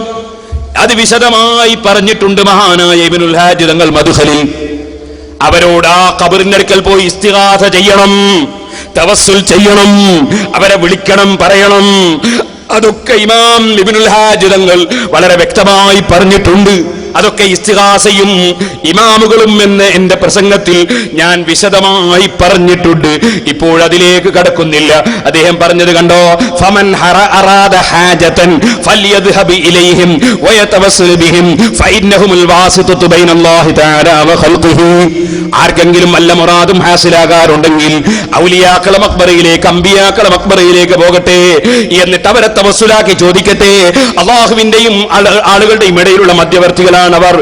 [SPEAKER 1] അത് വിശദമായി പറഞ്ഞിട്ടുണ്ട് മഹാനായ ഇബ്നുൽ ഹാജ് തങ്ങൾ മദ്ഖലിൽ. അവരോട് ആ ഖബറിന്റെ അടുക്കൽ പോയി ഇസ്തിഗാസ ചെയ്യണം, തവസ്സുൽ ചെയ്യണം, അവരെ വിളിക്കണം, പറയണം. അതൊക്കെ ഇമാം ഇബ്നുൽ ഹാജ് തങ്ങൾ വളരെ വ്യക്തമായി പറഞ്ഞിട്ടുണ്ട്. അതൊക്കെ ഇസ്തിഗാസയും ഇമാമുകളും എന്ന് എന്റെ പ്രസംഗത്തിൽ ഞാൻ വിശദമായി പറഞ്ഞിട്ടുണ്ട്. ഇപ്പോൾ അതിലേക്ക് കടക്കുന്നില്ല. അദ്ദേഹം പറഞ്ഞത് കണ്ടോ, ഫമൻ അറാദ ഹാജതൻ ഫൽയദ്ഹബ് ഇലൈഹിം വയതവസ്സൽ ബിഹിം ഫഇന്നഹുൽ വാസിതതു ബൈനല്ലാഹി തആല വ ഖൽഖിഹി. ആർക്കെങ്കിലും വല്ല മുറാദും ഹാസിലാകാറുണ്ടെങ്കിൽ ഔലിയാക്കളെ മഖ്ബറയിലേക്ക്, അമ്പിയാക്കളെ മഖ്ബറയിലേക്ക് പോകട്ടെ, എന്നിട്ട് അവരെ തവസ്സുലാക്കി ചോദിക്കട്ടെ. അല്ലാഹുവിന്റെയും ആളുകളുടെയും ഇടയിലുള്ള മധ്യവർത്തികളാണ് അവർ.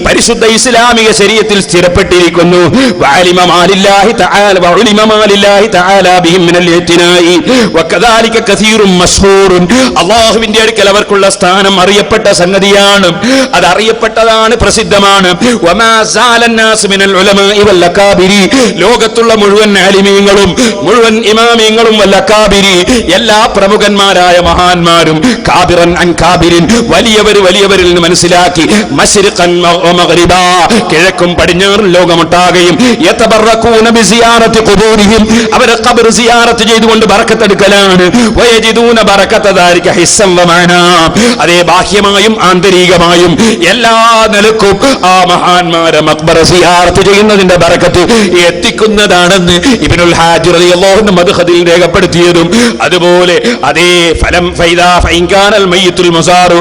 [SPEAKER 1] പരിശുദ്ധ ഇസ്ലാമിക ശരീഅത്തിൽ സ്ഥിരപ്പെട്ടിരിക്കുന്നു. അല്ലാഹുവിന്റെ അടുക്കൽ അവർക്കുള്ള സ്ഥാനം അറിയപ്പെട്ട സംഗതിയാണ്, അത് അറിയപ്പെട്ടതാണ്, പ്രസിദ്ധമാണ്. ലോകത്തുള്ള മുഴുവൻ ആലിമീങ്ങളും മുഴുവൻ ഇമാമീങ്ങളും വല്ലക്കാബിരി, എല്ലാ പ്രമുഖന്മാരായ മഹാന്മാരും കാബിറൻ അൻ കാബിരിൻ, വലിയവരിൽ നിന്ന് മനസ്സിലാക്കി, മശ്രിഖൻ വ മഗ്രിബാ, കിഴക്കും പടിഞ്ഞാറും ലോകമൊട്ടാകെയും, യതബറകൂന ബിസിയാറത്തി ഖുബൂരിഹിം, അവരെ ഖബർ സിയാറത്ത് ചെയ്തുകൊണ്ട് ബറക്കത്ത് എടുക്കലാണ്. വയജിദൂന ബറക്കത ദാലിക ഹിസ്സൻ വ മാനാ, അതേ ബാഹ്യമായും ആന്തരികമായും എല്ലാ നിലക്കും ആ മഹാന്മാരെ മഖ്ബറ സിയാറത്ത് ചെയ്യുന്നതിന്റെ ബറക്കത്ത് എത്തിക്കുന്നതാണെന്ന് ഇബ്നുൽ ഹാജ് റളിയല്ലാഹു അൻഹു മദ്ഖദിൽ രേഖപ്പെടുത്തിയതും അതുപോലെ അതേ ഫലം ഫൈദാ ഫൈൻകാനൽ മയ്യിത്തുൽ മുസാറു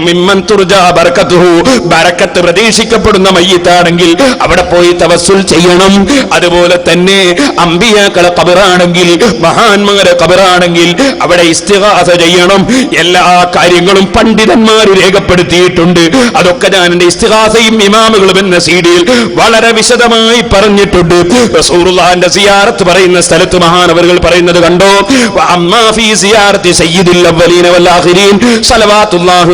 [SPEAKER 1] മിമ്മൻ തുർജാ ബറകതുഹു, ബറക്കത്ത് പ്രതീക്ഷിക്കപ്പെടുന്ന മയ്യിത്താണെങ്കിൽ അവിടെ പോയി തവസ്സുൽ ചെയ്യണം. അതുപോലെ തന്നെ അമ്പിയാക്കളെ ഖബറാണെങ്കിൽ, മഹാന്മാരെ ഖബറാണെങ്കിൽ അവിടെ ഇസ്തിഗാസ ചെയ്യണം. എല്ലാ കാര്യങ്ങളും പണ്ഡിതന്മാർ രേഖപ്പെടുത്തിയിട്ടുണ്ട്. അതൊക്കെ ഞാൻ എന്റെ ഇസ്തിഗാസയും ഇമാമുകളും എന്ന സീഡിയിൽ വളരെ വിശദമായി പറഞ്ഞിട്ടുണ്ട്. റസൂലുള്ളാഹിന്റെ സിയാറത്ത് പറയുന്ന സ്ഥലത്ത് മഹാനവറുകൾ പറയുന്നത് കണ്ടോ, അമ്മാ ഫീ സിയാറത്തി സയ്യിദുൽ അവ്വലീന വൽ ആഖിരീൻ സലവാത്തുല്ലാഹി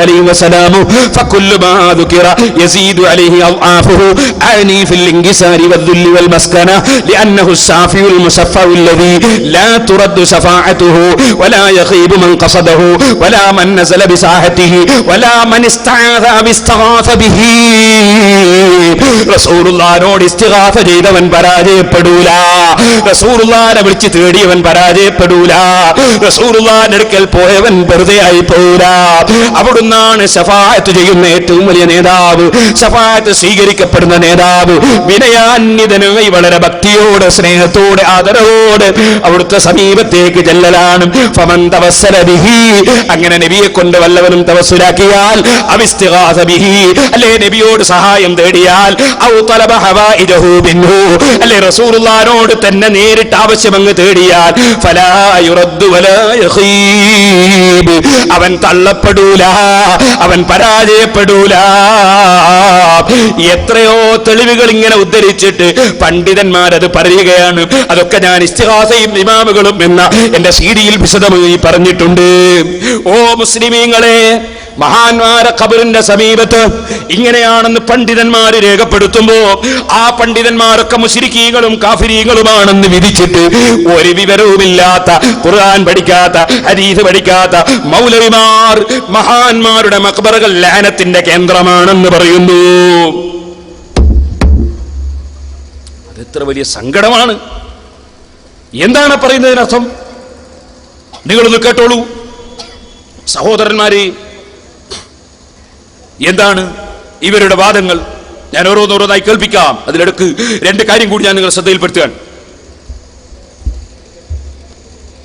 [SPEAKER 1] അലൈഹി വസല്ലം ഫകുല്ലു മാ ദുകിറ യസീദു അലൈഹി അൽആഫുഹു അനി ഫിൽ ഇൻകിസാരി വദ്ദുൽ വൽ മസ്കന ലിഅന്നഹു السافي المصفى الذي لا ترد شفاعته ولا يخيب من قصده ولا من نزل بساحته ولا من استعاذ باستغاث به. റസൂലുള്ളാഹിനോട് ഇസ്തിഗാസ ചെയ്തവൻ പരാജയപ്പെടൂല, റസൂലുള്ളാഹിനെ വിളിച്ച് തേടിയവൻ പരാജയപ്പെടൂല, റസൂലുള്ളാഹിന്റെ അടുക്കൽ പോയവൻ വെറുതെ ആയി പോകൂല. അവിടുന്നാണ് ശഫാഅത്ത് ചെയ്യുന്ന ഏറ്റവും വലിയ നേതാവ്, ശഫാഅത്ത് സ്വീകരിക്കപ്പെടുന്ന നേതാവ്. വിനയാന്വിതനായി വളരെ ഭക്തിയോടെ, സ്നേഹത്തോടെ, ആദരവോടെ അവിടുത്തെ സമീപത്തേക്ക് ചെല്ലലാണ്. ഫമൻ തവസ്സല ബിഹി, അങ്ങനെ നബിയെ കൊണ്ട് വല്ലവനും തവസ്സുലാക്കിയാൽ, അവിസ്തിഗാസ ബിഹി, അല്ലേ നബിയോട് സഹായം തേടിയാൽ, ഔ തലബ ഹവായിജഹു ബിൻഹു, അല്ലേ റസൂലുള്ളാഹിനോട് തന്നെ നേരിട്ട് ആവശ്യം അങ്ങ് തേടിയാൽ ഫലാ യുറദ്ദു വലാ യഖീബ്, അവൻ തള്ളപ്പെടൂല, അവൻ പരാജയപ്പെടൂല. എത്രയോ തെളിവുകൾ ഇങ്ങനെ ഉദ്ധരിച്ചിട്ട് പണ്ഡിതന്മാരത് പറയുകയാണ്. അതൊക്കെ ഞാൻ ഇസ്തിഗാസയും ഇമാമുകളും എന്ന എന്റെ സീഡിയിൽ വിശദമായി പറഞ്ഞിട്ടുണ്ട്. ഓ മുസ്ലിമീങ്ങളെ, മഹാന്മാരെ ഖബറിന്റെ സമീപത്ത് ഇങ്ങനെയാണെന്ന് പണ്ഡിതന്മാർ രേഖപ്പെടുത്തുമ്പോ ആ പണ്ഡിതന്മാരൊക്കെ മുശ്രിക്കീകളും കാഫിരീകളുമാണെന്ന് വിധിച്ചിട്ട് ഒരു വിവരവുമില്ലാത്ത, ഖുർആൻ പഠിക്കാത്ത, ഹദീസ് പഠിക്കാത്ത മൗലവിമാർ മഹാന്മാരുടെ മഖ്ബറകൾ ലഅനത്തിന്റെ കേന്ദ്രമാണെന്ന് പറയുന്നു. അതെത്ര വലിയ സങ്കടമാണ്. എന്താണ് പറയുന്നതിനർത്ഥം? നിങ്ങളൊന്ന് കേട്ടോളൂ സഹോദരന്മാരെ. എന്താണ് ഇവരുടെ വാദങ്ങൾ? ഞാൻ ഓരോന്നോരോന്നായി കേൾപ്പിക്കാം. അതിലിടക്ക് രണ്ട് കാര്യം കൂടി ഞാൻ നിങ്ങളെ ശ്രദ്ധയിൽപ്പെടുത്തുകയാണ്.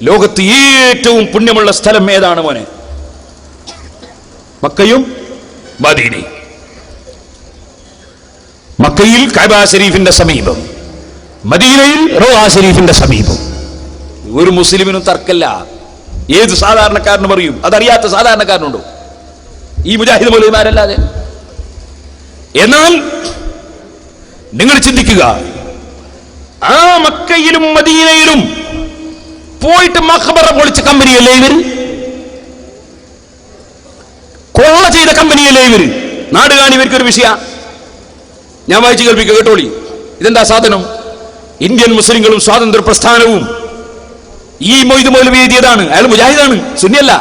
[SPEAKER 1] ലോകത്ത് ഏറ്റവും പുണ്യമുള്ള സ്ഥലം ഏതാണ് മോനെ? മക്കയും മദീനയും. മക്കയിൽ കഅബ ശരീഫിന്റെ സമീപം, മദീനയിൽ റൗള ശരീഫിന്റെ സമീപം. ഒരു മുസ്ലിമിനും തർക്കല്ല. ഏത് സാധാരണക്കാരനും അറിയും. അതറിയാത്ത സാധാരണക്കാരനുണ്ടോ? ഈ മുജാഹിദ് മൗലവിമാരല്ലാതെ. എന്നാൽ നിങ്ങൾ ചിന്തിക്കുക, ആ മക്കയിലും മദീനയിലും പോയിട്ട് മഖ്ബറ പൊളിച്ച കമ്പനിയല്ലേ ഇവര്? കൊള്ള ചെയ്ത കമ്പനിയല്ലേ ഇവര്? നാട് കാണി ഇവർക്കൊരു വിഷയ. ഞാൻ വായിച്ചു കേൾപ്പിക്കുക, കേട്ടോളി. ഇതെന്താ സാധനം? ഇന്ത്യൻ മുസ്ലിങ്ങളും സ്വാതന്ത്ര്യ പ്രസ്ഥാനവും ഈ മൊയ്ത് മൗലവി എഴുതിയതാണ്. അയാൾ മുജാഹിദാണ്, സുന്നിയല്ല.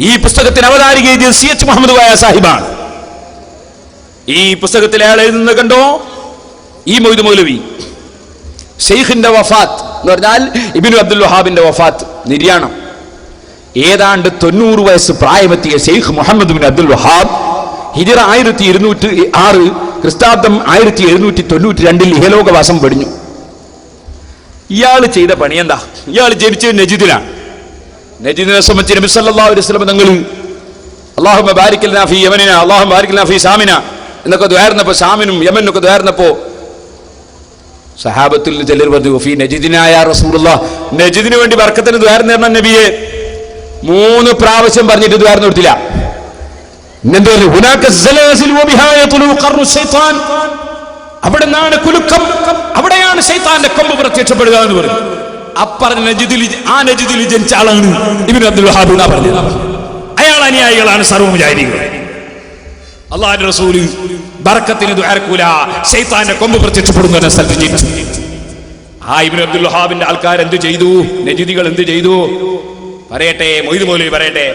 [SPEAKER 1] ഈ പുസ്തകത്തിന് അവതാരിക എഴുതിയത് CH മുഹമ്മദ് കോയ സാഹിബാണ്. ഈ പുസ്തകത്തിൽ അയാൾ എഴുതുന്നത് കണ്ടോ? ഈ മൊയ്ത് മൗലവി ഷെയ്ഖിന്റെ വഫാത്ത് എന്ന് പറഞ്ഞാൽ ഇബ്നു അബ്ദുൽ വഹാബിന്റെ വഫാത്ത്, നിര്യാണം. ഏതാണ്ട് 90 വയസ്സ് പ്രായമെത്തിയ ഷെയ്ഖ് മുഹമ്മദ് ബിൻ അബ്ദുൽ വഹാബ് ഹിജ്റ 1206, ക്രിസ്താബ്ദം 1792 ഇഹലോകവാസം വെടിഞ്ഞു. ഇയാൾ ചെയ്ത പണി എന്താ? ഇയാൾ ജനിച്ചത് നജിദിലാണ്. നജിദിനെ സംബന്ധിച്ച് നബി സല്ലല്ലാഹു അലൈഹി വസല്ലം തങ്ങൾ അല്ലാഹുമ്മ ബാരിക് ലനാ ഫീ യമനിനാ അല്ലാഹുമ്മ ബാരിക് ലനാ ഫീ സാമിനാ എന്നൊക്കെ ദുആർന്നപ്പോൾ സാമിനും യമനിനൊക്കെ ദുആർന്നപ്പോൾ സഹാബത്തിൽ ചിലർ പറഞ്ഞു ഫീ നജിദിനാ യാ റസൂലുള്ളാഹ്, നജിദിന് വേണ്ടി ബർക്കത്തിന് ദുആർന്ന് തരണം നബിയെ. 3 പ്രാവശ്യം പറഞ്ഞിട്ട് ദുആർന്ന് കൊടുത്തില്ല. എന്തോ ഹുനാക സലാസിൽ വബിഹാ യത്ലു ഖർറു ശൈത്താൻ, അവിടെ നിന്നാണ് കുലുക്കം, അവിടെയാണ് ശൈത്താന്റെ കൊമ്പ് പ്രത്യക്ഷപ്പെടുക എന്ന് പറഞ്ഞു. അപ്പറഞ്ഞ നജിദിൽ, ആ നജിദിൽ ജനിച്ച ആളാണ് ഇബ്നു അബ്ദുൽ വഹാബ് എന്നാ പറഞ്ഞത്. അയാൾ അനുയായികളാണ് സർവ്വ മുജാഹിദീകൾ. അല്ലാഹുവിന്റെ റസൂൽ ബർക്കത്തിന് ദുആർക്കൂല, ശൈത്താന്റെ കൊമ്പ് പ്രത്യക്ഷപ്പെടുന്ന എന്ന സ്ഥലത്ത് ജീവിച്ചു. ആ ഇബ്നു അബ്ദുൽ വഹാബിന്റെ ആൾക്കാർ എന്ത് ചെയ്തു? നജിദികൾ എന്ത് ചെയ്തു? പറയട്ടെ, മൊയ്ത് മൗലവി പറയട്ടെ.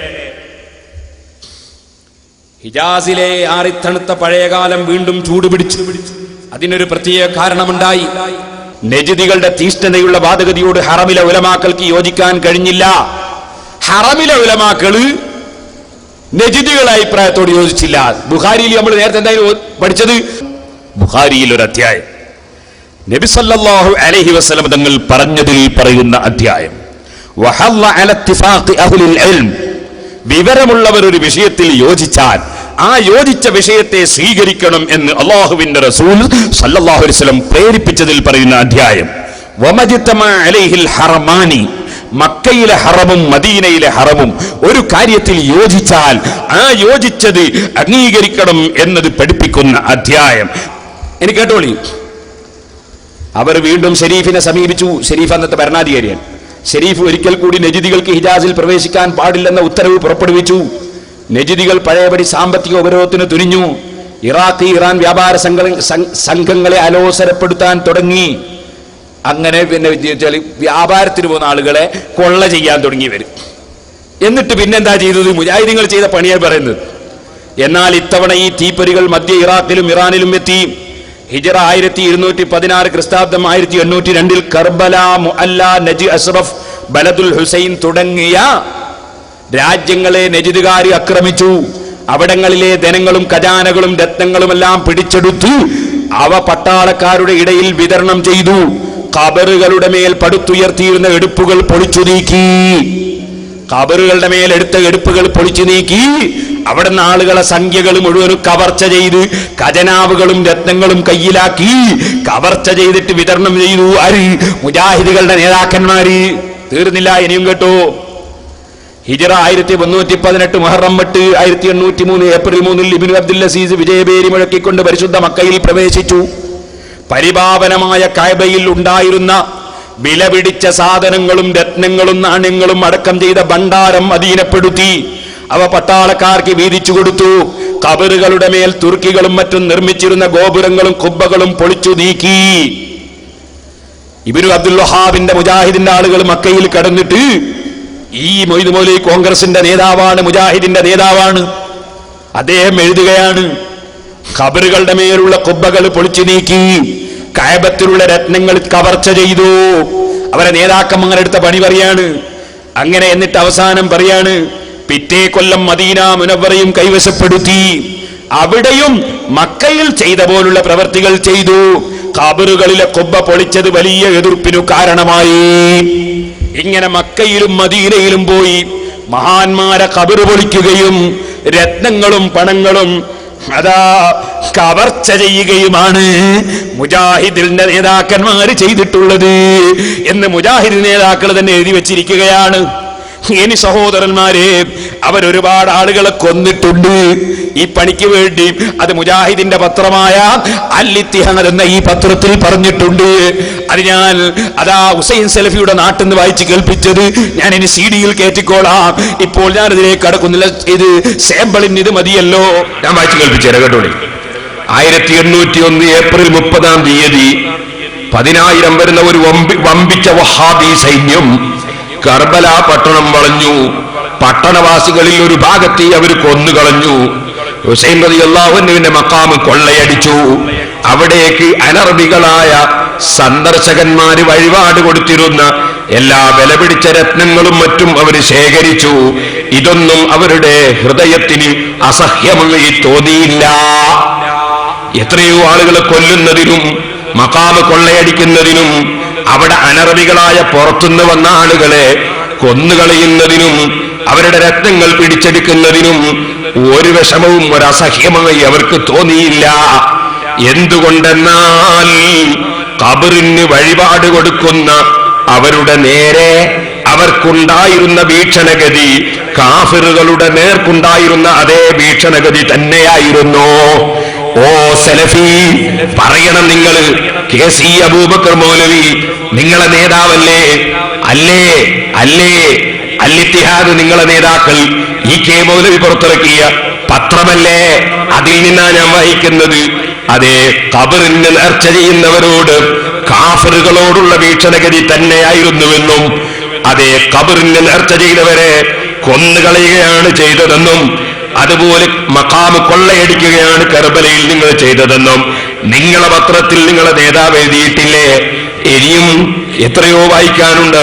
[SPEAKER 1] ഹിജാസിലെ ആറിത്തണുത്ത പഴയകാലം വീണ്ടും ചൂടുപിടിച്ചു. അതിനൊരു പ്രത്യേക കാരണമുണ്ടായി. നജിദികളുടെ തീഷ്ണതയുള്ള വാദഗതിയോട് ഹറമിലെ ഉലമാക്കൾക്ക് യോജിക്കാൻ കഴിഞ്ഞില്ല. ഹറമിലെ ഉലമാക്കള് നജിദികളുടെ അഭിപ്രായത്തോട് യോജിച്ചില്ല. ബുഖാരിയിൽ നമ്മൾ നേരത്തെ എന്തായാലും പഠിച്ചത്, ബുഖാരിയിൽ ഒരു അധ്യായം നബി സല്ലല്ലാഹു അലൈഹി വസല്ലം തങ്ങൾ പറഞ്ഞതിൽ പറയുന്ന അധ്യായം, വഹല്ല അല ഇത്തിഫാഖി അഹ്ലുൽ ഇൽം, വിവരമുള്ളവർ ഒരു വിഷയത്തിൽ യോജിച്ചാൽ ആ യോജിച്ച വിഷയത്തെ സ്വീകരിക്കണം എന്ന് അല്ലാഹുവിന്റെ റസൂൽ സല്ലല്ലാഹു അലൈഹി വസല്ലം പ്രേരിപ്പിച്ചതിൽ പറയുന്ന അധ്യായം. വമജ്തമ അലൈഹിൽ ഹറമാനി, മക്കയിലെ ഹറമും മദീനയിലെ ഹറമും ഒരു കാര്യത്തിൽ യോജിച്ചാൽ ആ യോജിച്ചത് അംഗീകരിക്കണം എന്നത് പഠിപ്പിക്കുന്ന അധ്യായം. ഇനി കേട്ടോളി. അവർ വീണ്ടും ഷരീഫിനെ സമീപിച്ചു. ഷരീഫ് അന്നത്തെ ഭരണാധികാരിയാണ്. ഷരീഫ് ഒരിക്കൽ കൂടി നജിദികൾക്ക് ഹിജാസിൽ പ്രവേശിക്കാൻ പാടില്ലെന്ന ഉത്തരവ് പുറപ്പെടുവിച്ചു. നജിദികൾ പഴയപടി സാമ്പത്തിക ഉപരോധത്തിന് തുനിഞ്ഞു. ഇറാഖ്, ഇറാൻ വ്യാപാര സംഘങ്ങളെ അലോസരപ്പെടുത്താൻ തുടങ്ങി. അങ്ങനെ പിന്നെ വ്യാപാരത്തിന് പോകുന്ന ആളുകളെ കൊള്ള ചെയ്യാൻ തുടങ്ങി വരും. എന്നിട്ട് പിന്നെന്താ ചെയ്തത്? മുജാഹിദീങ്ങൾ ചെയ്ത പണിയായി പറയുന്നത്. എന്നാൽ ഇത്തവണ ഈ തീപ്പൊരികൾ മധ്യ ഇറാഖിലും ഇറാനിലും എത്തി. ഹിജ്റ 1216, ക്രിസ്താബ്ദം 1802 കർബല, മുഅല്ല, നജ് അഷ്റഫ്, ബലദുൽ ഹുസൈൻ തുടങ്ങിയ രാജ്യങ്ങളെ നജിദുകാർ ആക്രമിച്ചു. അവിടങ്ങളിലെ ധനങ്ങളും ഖജാനകളും രത്നങ്ങളുമെല്ലാം പിടിച്ചെടുത്തു. അവ പട്ടാളക്കാരുടെ ഇടയിൽ വിതരണം ചെയ്തു. ഖബറുകളുടെ മേൽ പടുത്തുയർത്തിയിരുന്ന എടുപ്പുകൾ പൊളിച്ചു നീക്കി. ഖബറുകളുടെ മേലെടുത്ത എടുപ്പുകൾ പൊളിച്ചു നീക്കി അവിടുന്ന് ആളുകളെ സംഖ്യകൾ മുഴുവനും കവർച്ച ചെയ്ത് ഖജനാവുകളും രത്നങ്ങളും കയ്യിലാക്കി കവർച്ച ചെയ്തിട്ട് വിതരണം ചെയ്തു. ആര്? മുജാഹിദുകളുടെ നേതാക്കന്മാര്. തീർന്നില്ല, ഇനിയും കേട്ടോ. ഹിജ്റ 1318 മുഹറം 8 1803 ഏപ്രിൽ 3 ഇബ്നു അബ്ദുൽ അസീസ് വിജയബേരി മുഴക്കിക്കൊണ്ട് പരിശുദ്ധ മക്കയിൽ പ്രവേശിച്ചു. പരിപാവനമായ കഅബയിൽ ഉണ്ടായിരുന്ന വിലപിടിച്ച സാധനങ്ങളും രത്നങ്ങളും നാണ്യങ്ങളും അടക്കം ചെയ്ത ഭണ്ഡാരം അധീനപ്പെടുത്തി. അവ പട്ടാളക്കാർക്ക് വീതിച്ചു കൊടുത്തു. ഖബറുകളുടെ മേൽ തുർക്കികളും മറ്റും നിർമ്മിച്ചിരുന്ന ഗോപുരങ്ങളും കുബ്ബകളും പൊളിച്ചു നീക്കി. ഇബ്നു അബ്ദുൽ വഹാബിന്റെ മുജാഹിദിന്റെ ആളുകൾ മക്കയിൽ കടന്നിട്ട്, ഈ മൊയ്ദ് മൗലവി കോൺഗ്രസിന്റെ നേതാവാണ്, മുജാഹിദിന്റെ നേതാവാണ്, അദ്ദേഹം എഴുതുകയാണ്, ഖബറുകളുടെ മേലുള്ള കുബ്ബകൾ പൊളിച്ചു നീക്കി, കഅബത്തിലുള്ള രത്നങ്ങൾ കവർച്ച ചെയ്തു. അവരെ നേതാക്കന്മാർ എടുത്ത പണി പറയാണ്. അങ്ങനെ എന്നിട്ട് അവസാനം പറയാണ്, പിറ്റേ കൊല്ലം മദീന മുനവ്വറയും കൈവശപ്പെടുത്തി. അവിടെയും മക്കയിൽ ചെയ്ത പോലുള്ള പ്രവർത്തികൾ ചെയ്തു. ഖബറുകളിലെ കുബ്ബ പൊളിച്ചത് വലിയ എതിർപ്പിനു കാരണമായി. ഇങ്ങനെ മക്കയിലും മദീനയിലും പോയി മഹാന്മാരെ ഖബറ് പൊളിക്കുകയും രത്നങ്ങളും പണങ്ങളും അതാ കവർച്ച ചെയ്യുകയുമാണ് മുജാഹിദിന്റെ നേതാക്കന്മാർ ചെയ്തിട്ടുള്ളത് എന്ന് മുജാഹിദ് നേതാക്കൾ തന്നെ എഴുതി വച്ചിരിക്കുകയാണ്. ഇനി സഹോദരന്മാരെ, അവരൊരുപാട് ആളുകളെ കൊന്നിട്ടുണ്ട് ഈ പണിക്ക് വേണ്ടി. അത് മുജാഹിദിന്റെ പത്രമായ അൽ ഇത്തിഹാദ് എന്ന ഈ പത്രത്തിൽ പറഞ്ഞിട്ടുണ്ട്. അത് ഞാൻ അതാ ഹുസൈൻ സലഫിയുടെ നാട്ടിൽ നിന്ന് വായിച്ച് കേൾപ്പിച്ചത് ഞാൻ ഇനി CD-യിൽ കയറ്റിക്കോളാം. ഇപ്പോൾ ഞാൻ ഇതിലേക്ക് കടക്കുന്നില്ല. ഇത് സാമ്പിളിന് ഇത് മതിയല്ലോ.
[SPEAKER 2] ഞാൻ വായിച്ച് കേൾപ്പിച്ചേരാ കേട്ടോളി. 1801 ഏപ്രിൽ 30 10,000 വരുന്ന ഒരു വമ്പിച്ച വഹാബി സൈന്യം കർബല പട്ടണം വളഞ്ഞു. പട്ടണവാസികളിൽ ഒരു ഭാഗത്തെ അവർ കൊന്നുകളഞ്ഞു. ഹുസൈൻ റളിയല്ലാഹു അൻഹുവിന്റെ മഖാം കൊള്ളയടിച്ചു. അവിടേക്ക് അനർബികളായ സന്ദർശകന്മാര് വഴിപാട് കൊടുത്തിരുന്ന എല്ലാ വിലപിടിച്ച രത്നങ്ങളും മറ്റും അവർ ശേഖരിച്ചു. ഇതൊന്നും അവരുടെ ഹൃദയത്തിന് അസഹ്യമായി തോന്നിയില്ല. എത്രയോ ആളുകളെ കൊല്ലുന്നതിനും മഖാം കൊള്ളയടിക്കുന്നതിനും അവിടെ അനർബികളായ പുറത്തുനിന്ന് വന്ന ആളുകളെ കൊന്നുകളയുന്നതിനും അവരുടെ രത്നങ്ങൾ പിടിച്ചെടുക്കുന്നതിനും ഒരു വിഷമവും ഒരസഹ്യമായി അവർക്ക് തോന്നിയില്ല. എന്തുകൊണ്ടെന്നാൽ ഖബറിന് വഴിപാട് കൊടുക്കുന്ന അവരുടെ നേരെ അവർക്കുണ്ടായിരുന്ന വീക്ഷണഗതി കാഫിറുകളുടെ നേർക്കുണ്ടായിരുന്ന അതേ വീക്ഷണഗതി തന്നെയായിരുന്നു. ഓ സലഫി, പറയണം, നിങ്ങൾ KC അബൂബക്കർ മൗലവി നിങ്ങളെ നേതാവല്ലേ? അല്ലേ? അല്ലേ? അൽ ഇത്തിഹാദ് നിങ്ങളെ നേതാക്കൾ EK മൗലവി പുറത്തിറക്കിയ പത്രമല്ലേ? അതിൽ നിന്നാ ഞാൻ വായിക്കുന്നത്. അതേ, ഖബറിന് നേർച്ച ചെയ്യുന്നവരോട് കാഫിറുകളോടുള്ള വീക്ഷണഗതി തന്നെയായിരുന്നുവെന്നും അതേ ഖബറിന് നേർച്ച ചെയ്തവരെ കൊന്നുകളയുകയാണ് ചെയ്തതെന്നും അതുപോലെ മഖാം കൊള്ളയടിക്കുകയാണ് കർബലയിൽ നിങ്ങൾ ചെയ്തതെന്നും നിങ്ങളെ പത്രത്തിൽ നിങ്ങളെ നേതാവ് എഴുതിയിട്ടില്ലേ? ഇനിയും എത്രയോ വായിക്കാനുണ്ട്.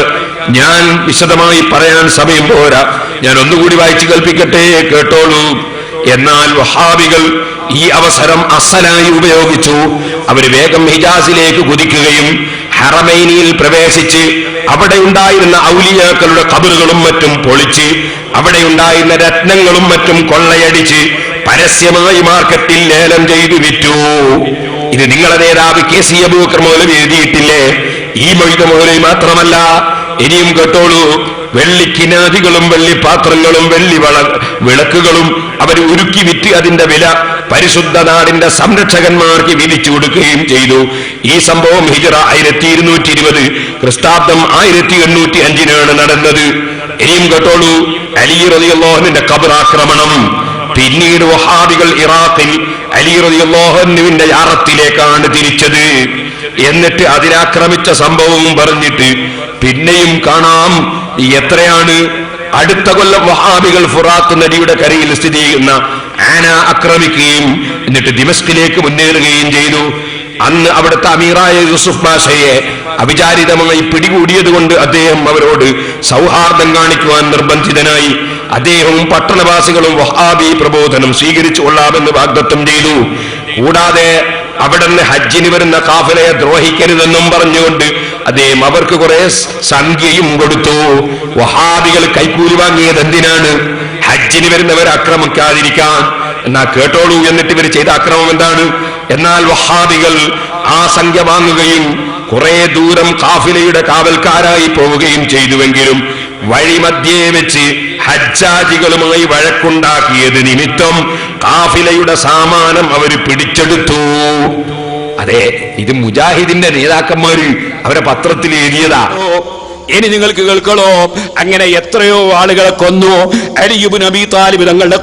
[SPEAKER 2] ഞാൻ വിശദമായി പറയാൻ സമയം പോരാ. ഞാൻ ഒന്നുകൂടി വായിച്ചു കേൾപ്പിക്കട്ടെ, കേട്ടോളൂ. എന്നാൽ വഹാബികൾ ഈ അവസരം അസലായി ഉപയോഗിച്ചു. അവർ വേഗം ഹിജാസിലേക്ക് കുതിക്കുകയും ഹറമൈനിയിൽ പ്രവേശിച്ച് അവിടെ ഉണ്ടായിരുന്ന ഔലിയാക്കളുടെ ഖബറുകളും മറ്റും പൊളിച്ച് അവിടെ ഉണ്ടായിരുന്ന രത്നങ്ങളും മറ്റും കൊള്ളയടിച്ച് പരസ്യമായി മാർക്കറ്റിൽ ലേലം ചെയ്തു വിറ്റു. ഇത് നിങ്ങളെ നേതാവ് KC അബൂബക്കർ മൗലവി എഴുതിയിട്ടില്ലേ? ഈ മൊയ്ദ് മൗലവി മാത്രമല്ല, ഇനിയും കേട്ടോളൂ. വെള്ളിക്കിനാദികളും വെള്ളിപ്പാത്രങ്ങളും വെള്ളി വിളക്കുകളും അവർ ഉരുക്കി വിറ്റ് അതിന്റെ വില പരിശുദ്ധ നാടിന്റെ സംരക്ഷകന്മാർക്ക് വിധിച്ചു കൊടുക്കുകയും ചെയ്തു. ഈ സംഭവം ഹിജ്റ 1220 ക്രിസ്താബ്ദം 1805 നടന്നത്. ഇനിയും കേട്ടോളൂ. അലി റളിയല്ലാഹു അൻഹുവിന്റെ ഖബർ ആക്രമണം. പിന്നീട് വഹാബികൾ ഇറാഖിൽ അലി റളിയല്ലാഹു അൻഹുവിന്റെ യാറത്തിലേക്കാണ് തിരിച്ചത്. എന്നിട്ട് അതിനാക്രമിച്ച സംഭവവും പറഞ്ഞിട്ട് പിന്നെയും കാണാം എത്രയാണ്. അടുത്ത കൊല്ലം വഹാബികൾ ഫുറാത്ത് നദിയുടെ കരയിൽ സ്ഥിതി ചെയ്യുന്ന ആന ആക്രമിക്കുകയും എന്നിട്ട് ദിമസ്കിലേക്ക് മുന്നേറുകയും ചെയ്തു. അന്ന് അവിടുത്തെ അമീറായ യൂസുഫ് ബാഷയെ അവിചാരിതമായി പിടികൂടിയത് കൊണ്ട് അദ്ദേഹം അവരോട് സൗഹാർദ്ദം കാണിക്കുവാൻ നിർബന്ധിതനായി. അദ്ദേഹവും പട്ടണവാസികളും വഹാബി പ്രബോധനം സ്വീകരിച്ചു കൊള്ളാമെന്ന് വാഗ്ദത്തം ചെയ്തു. കൂടാതെ അവിടെ നിന്ന് ഹജ്ജിന് വരുന്ന കാഫിലയെ ദ്രോഹിക്കരുതെന്നും പറഞ്ഞുകൊണ്ട് അദ്ദേഹം അവർക്ക് കുറെ സംഖ്യയും കൊടുത്തു. വഹാബികൾ കൈക്കൂലി വാങ്ങിയത് എന്തിനാണ്? ഹജ്ജിന് വരുന്നവരെ ആക്രമിക്കാതിരിക്കാൻ. എന്നാ കേട്ടോളൂ, എന്നിട്ട് ഇവർ ചെയ്ത അക്രമം എന്താണ്? എന്നാൽ വഹാബികൾ ആ സംഖ്യ വാങ്ങുകയും കുറെ ദൂരം കാഫിലയുടെ കാവൽക്കാരായി പോവുകയും ചെയ്തുവെങ്കിലും വഴിമധ്യേ വെച്ച് ഹജ്ജാജികളുമായി വഴക്കുണ്ടാക്കിയത് നിമിത്തം കാഫിലയുടെ സാമാനം അവർ പിടിച്ചെടുത്തു. അതെ, ഇത് മുജാഹിദിന്റെ നേതാക്കന്മാര് അവരെ പത്രത്തിൽ എഴുതിയതാ.
[SPEAKER 1] ഇനി നിങ്ങൾക്ക് കേൾക്കണോ? അങ്ങനെ എത്രയോ ആളുകളെ കൊന്നു. അലി ഇബ്നു അബീ താലിബ് തങ്ങളുടെ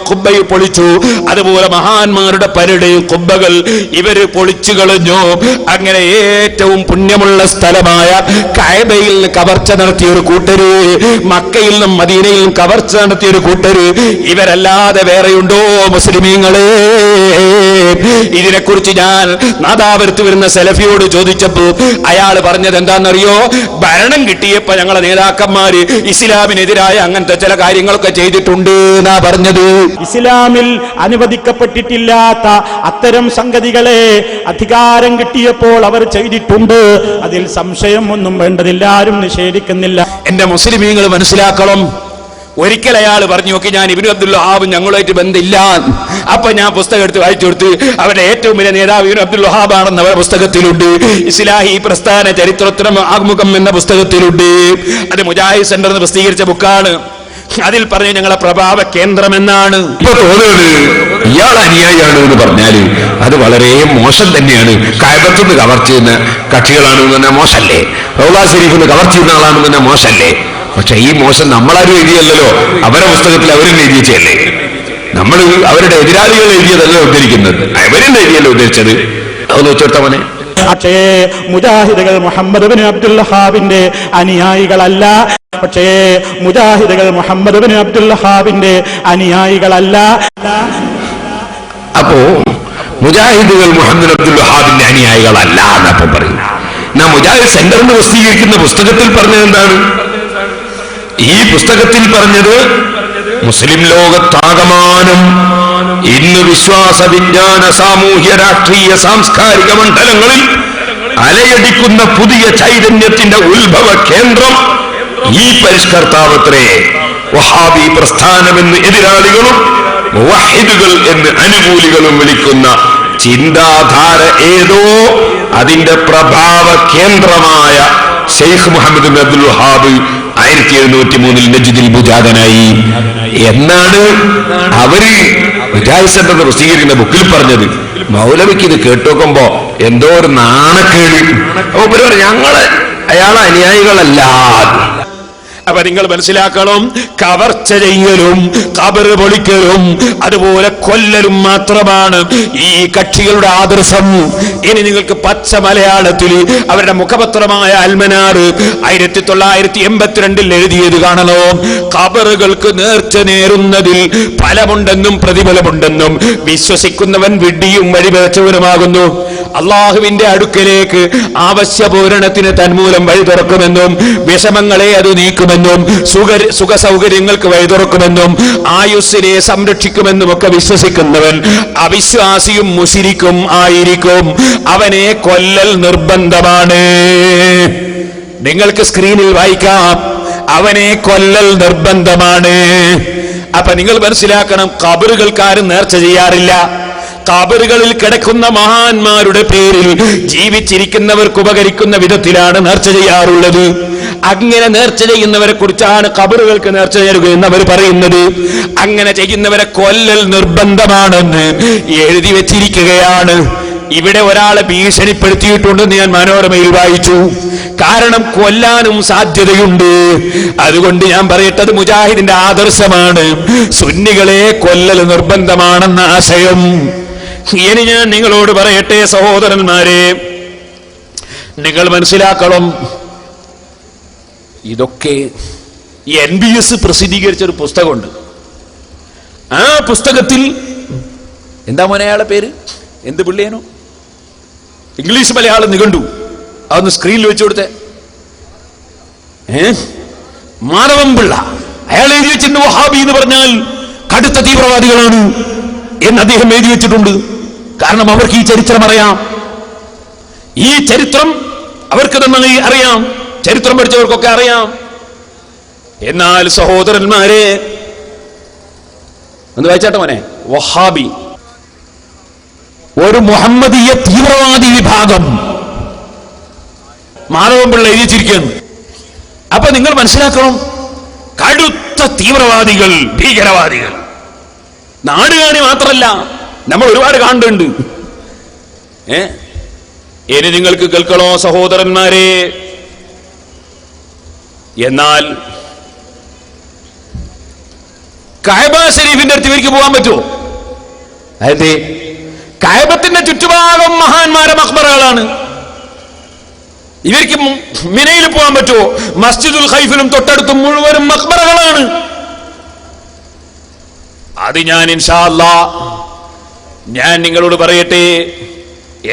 [SPEAKER 1] ഖുബ്ബയെ പൊളിച്ചു. അതുപോലെ മഹാന്മാരുടെ പലരുടെയും ഖുബ്ബകൾ ഇവര് പൊളിച്ചു കളഞ്ഞു. അങ്ങനെ ഏറ്റവും പുണ്യമുള്ള സ്ഥലമായ കഅബയിൽ കവർച്ച നടത്തിയൊരു കൂട്ടര്, മക്കയിൽ നിന്നും മദീനയിൽ നിന്നും കവർച്ച നടത്തിയൊരു കൂട്ടര്, ഇവരല്ലാതെ വേറെയുണ്ടോ മുസ്ലിമീങ്ങളെ? ഇതിനെക്കുറിച്ച് ഞാൻ നാദാപുരത്ത് വരുന്ന സലഫിയോട് ചോദിച്ചപ്പോ അയാൾ പറഞ്ഞത് എന്താണെന്നറിയോ? ഭരണം കിട്ടിയപ്പോ ഞങ്ങളെ നേതാക്കന്മാര് ഇസ്ലാമിനെതിരായ അങ്ങനത്തെ ചില കാര്യങ്ങളൊക്കെ ചെയ്തിട്ടുണ്ട് എന്നാ പറഞ്ഞത്.
[SPEAKER 3] ഇസ്ലാമിൽ അനുവദിക്കപ്പെട്ടിട്ടില്ലാത്ത അത്തരം സംഗതികളെ അധികാരം കിട്ടിയപ്പോൾ അവർ ചെയ്തിട്ടുണ്ട്. അതിൽ സംശയം ഒന്നും വേണ്ടതില്ല, ആരും നിഷേധിക്കുന്നില്ല.
[SPEAKER 1] എന്റെ മുസ്ലിമീങ്ങൾ മനസ്സിലാക്കണം. ഒരിക്കൽ അയാൾ പറഞ്ഞു നോക്കി, ഞാൻ ഇബ്നു അബ്ദുൽ വഹാബ് ഞങ്ങളുമായിട്ട് ബന്ധമില്ല. അപ്പൊ ഞാൻ പുസ്തകം എടുത്ത് വായിച്ചു കൊടുത്ത്, അവരുടെ ഏറ്റവും വലിയ നേതാവ് ഇബ്നു അബ്ദുൽ വഹാബ് ആണെന്ന് അവരുടെ പുസ്തകത്തിലുണ്ട്. ഇസ്ലാഹി പ്രസ്ഥാന ചരിത്രോത്തരം ആമുഖം എന്ന പുസ്തകത്തിലുണ്ട്. അത് മുജാഹിദ് സെന്റർ എന്ന് പ്രസിദ്ധീകരിച്ച ബുക്കാണ്. അതിൽ പറഞ്ഞ് ഞങ്ങളെ പ്രഭാവ കേന്ദ്രം എന്നാണ്.
[SPEAKER 2] ഇപ്പൊ തോന്നുന്നത് ഇയാൾ അനുയായിയാണ് എന്ന് പറഞ്ഞാല് അത് വളരെ മോശം തന്നെയാണ്. കഅബത്തുനിന്ന് കവർച്ച ചെയ്യുന്ന കക്ഷികളാണെന്ന് തന്നെ മോശമല്ലേ? റൗള ശരീഫിന്ന് കവർച്ച ചെയ്യുന്ന ആളാണെന്ന് തന്നെ മോശമല്ലേ? പക്ഷെ ഈ മോശം നമ്മളാരും എഴുതിയല്ലോ, അവരെ പുസ്തകത്തിൽ അവരും എഴുതിയല്ലേ. നമ്മൾ അവരുടെ എതിരാളികൾ എഴുതിയതല്ല ഉദ്ധരിക്കുന്നത്, അവരും എഴുതിയല്ലോ ഉദ്ധരിച്ചത്. അതൊന്ന് വെച്ചെടുത്തവനെ.
[SPEAKER 3] പക്ഷേ മുജാഹിദുകൾ മുഹമ്മദ് ഇബ്നു അബ്ദുൽ വഹാബിന്റെ അനുയായികളല്ല. പക്ഷേ മുജാഹിദുകൾ മുഹമ്മദ് ഇബ്നു അബ്ദുൽ വഹാബിന്റെ അനുയായികളല്ല.
[SPEAKER 2] അപ്പോ മുജാഹിദുകൾ മുഹമ്മദ് അബ്ദുൽ വഹാബിന്റെ അനുയായികളല്ല എന്നപ്പം പറയും. നാ മുജാഹിദ് സെന്ററിന് പ്രസിദ്ധീകരിക്കുന്ന പുസ്തകത്തിൽ പറഞ്ഞത് എന്താണ്? ഈ പുസ്തകത്തിൽ പറഞ്ഞത് മുസ്ലിം ലോകത്താകമാനം ഇന്ന് വിശ്വാസ, വിജ്ഞാന, സാമൂഹ്യ, രാഷ്ട്രീയ, സാംസ്കാരിക മണ്ഡലങ്ങളിൽ അലയടിക്കുന്ന പുതിയ ചൈതന്യത്തിന്റെ ഉത്ഭവ കേന്ദ്രം ഈ പരിഷ്കർത്താവത്രേ. വഹാബി പ്രസ്ഥാനമെന്ന് എതിരാളികളും മുവഹിദുകൾ എന്ന് അനുകൂലികളും വിളിക്കുന്ന ചിന്താധാര ഏതോ അതിന്റെ പ്രഭാവ കേന്ദ്രമായ ഷെയ്ഖ് മുഹമ്മദ് ബിൻ അബ്ദുൽ വഹാബ് 1703 നജ്ദിൽ മുജാദനായി എന്നാണ് അവര് മുജാഹിദ് സെന്റർ പ്രസിദ്ധീകരിക്കുന്ന ബുക്കിൽ പറഞ്ഞത്. മൗലവിക്ക് ഇത് കേട്ടുനോക്കുമ്പോ എന്തോ ഒരു നാണക്കേട്. അപ്പൊ ഞങ്ങള് അയാളെ അനുയായികളല്ല.
[SPEAKER 1] അപ്പൊ നിങ്ങൾ മനസ്സിലാക്കണം, കവർച്ച ചെയ്യലും ഖബർ പൊളിക്കലും അതുപോലെ കൊല്ലലും മാത്രമാണ് ഈ കക്ഷികളുടെ ആദർശം. ഇനി നിങ്ങൾക്ക് പച്ച മലയാളത്തിൽ അവരുടെ മുഖപത്രമായ അൽമനാർ 1982 എഴുതിയത് കാണണോ? ഖബറുകൾക്ക് നേർച്ച നേരുന്നതിൽ ഫലമുണ്ടെന്നും പ്രതിഫലമുണ്ടെന്നും വിശ്വസിക്കുന്നവൻ വിഡ്ഢിയും വഴിപിഴച്ചവനുമാകുന്നു. അള്ളാഹുവിന്റെ അടുക്കലേക്ക് ആവശ്യപൂരണത്തിന് തന്മൂലം വഴി തുറക്കുമെന്നും വിഷമങ്ങളെ അത് നീക്കുമെന്നും സുഖ സൗകര്യങ്ങൾക്ക് വഴി തുറക്കുമെന്നും ആയുസ്സിനെ സംരക്ഷിക്കുമെന്നും ഒക്കെ വിശ്വസിക്കുന്നവൻ അവിശ്വാസിയും മുശ്രിക്കും ആയിരിക്കും. അവനെ കൊല്ലൽ നിർബന്ധമാണ്. നിങ്ങൾക്ക് സ്ക്രീനിൽ വായിക്കാം, അവനെ കൊല്ലൽ നിർബന്ധമാണ്. അപ്പൊ നിങ്ങൾ മനസ്സിലാക്കണം, ഖബറുകൾക്കാരും നേർച്ച ചെയ്യാറില്ല. ഖബറുകളിൽ കിടക്കുന്ന മഹാന്മാരുടെ പേരിൽ ജീവിച്ചിരിക്കുന്നവർക്ക് ഉപകരിക്കുന്ന വിധത്തിലാണ് നേർച്ച ചെയ്യാറുള്ളത്. അങ്ങനെ നേർച്ച ചെയ്യുന്നവരെ കുറിച്ചാണ് ഖബറുകൾക്ക് നേർച്ച നേരുക എന്നവർ പറയുന്നത്. അങ്ങനെ ചെയ്യുന്നവരെ കൊല്ലൽ നിർബന്ധമാണെന്ന് എഴുതി വെച്ചിരിക്കുകയാണ്. ഇവിടെ ഒരാളെ ഭീഷണിപ്പെടുത്തിയിട്ടുണ്ടെന്ന് ഞാൻ മനോരമയിൽ വായിച്ചു. കാരണം കൊല്ലാനും സാധ്യതയുണ്ട്. അതുകൊണ്ട് ഞാൻ പറയട്ടത് മുജാഹിദിന്റെ ആദർശമാണ് സുന്നികളെ കൊല്ലൽ നിർബന്ധമാണെന്ന ആശയം. ഇനി ഞാൻ നിങ്ങളോട് പറയട്ടെ സഹോദരന്മാരെ, നിങ്ങൾ മനസ്സിലാക്കണം, ഇതൊക്കെ NBS പ്രസിദ്ധീകരിച്ചൊരു പുസ്തകമുണ്ട്. ആ പുസ്തകത്തിൽ എന്താ മോനയാളെ പേര്? എന്ത് പിള്ളിയാനോ? ഇംഗ്ലീഷ് മലയാളം നിഘണ്ടു. അതൊന്ന് സ്ക്രീനിൽ വെച്ചു കൊടുത്തേ. മാധവൻ പിള്ള അയാൾ എഴുതി വെച്ചിട്ടുണ്ട്, വഹാബി എന്ന് പറഞ്ഞാൽ കടുത്ത തീവ്രവാദികളാണ് എന്ന് അദ്ദേഹം എഴുതി വെച്ചിട്ടുണ്ട്. കാരണം അവർക്ക് ഈ ചരിത്രം അറിയാം. ഈ ചരിത്രം അവർക്ക് നന്നായി അറിയാം, ചരിത്രം പഠിച്ചവർക്കൊക്കെ അറിയാം. എന്നാൽ സഹോദരന്മാരെ, ഒന്ന് വായിച്ചാട്ടെ മോനെ. വഹാബി,
[SPEAKER 2] ഒരു മുഹമ്മദീയ തീവ്രവാദി വിഭാഗം
[SPEAKER 1] മാധവൻപിള്ള എഴുതിച്ചിരിക്കുകയാണ്. അപ്പൊ നിങ്ങൾ മനസ്സിലാക്കണം, കടുത്ത തീവ്രവാദികൾ, ഭീകരവാദികൾ. നാടുകാണി മാത്രല്ല, നമ്മൾ ഒരുപാട് കാണുന്നുണ്ട്. ഇനി നിങ്ങൾക്ക് കേൾക്കണോ സഹോദരന്മാരെ? എന്നാൽ കഅബ ശരീഫിന്റെ അടുത്ത് ഇവർക്ക് പോകാൻ പറ്റുമോ? അതായത് കഅബത്തിന്റെ ചുറ്റുഭാഗം മഹാന്മാരെ മഖ്ബറകളാണ്. ഇവർക്ക് മിനയിൽ പോകാൻ പറ്റുമോ? മസ്ജിദുൽ ഖൈഫിലും തൊട്ടടുത്തും മുഴുവനും മഖ്ബറകളാണ്. അത് ഞാൻ ഇൻഷാ അല്ലാഹ് ഞാൻ നിങ്ങളോട് പറയട്ടെ,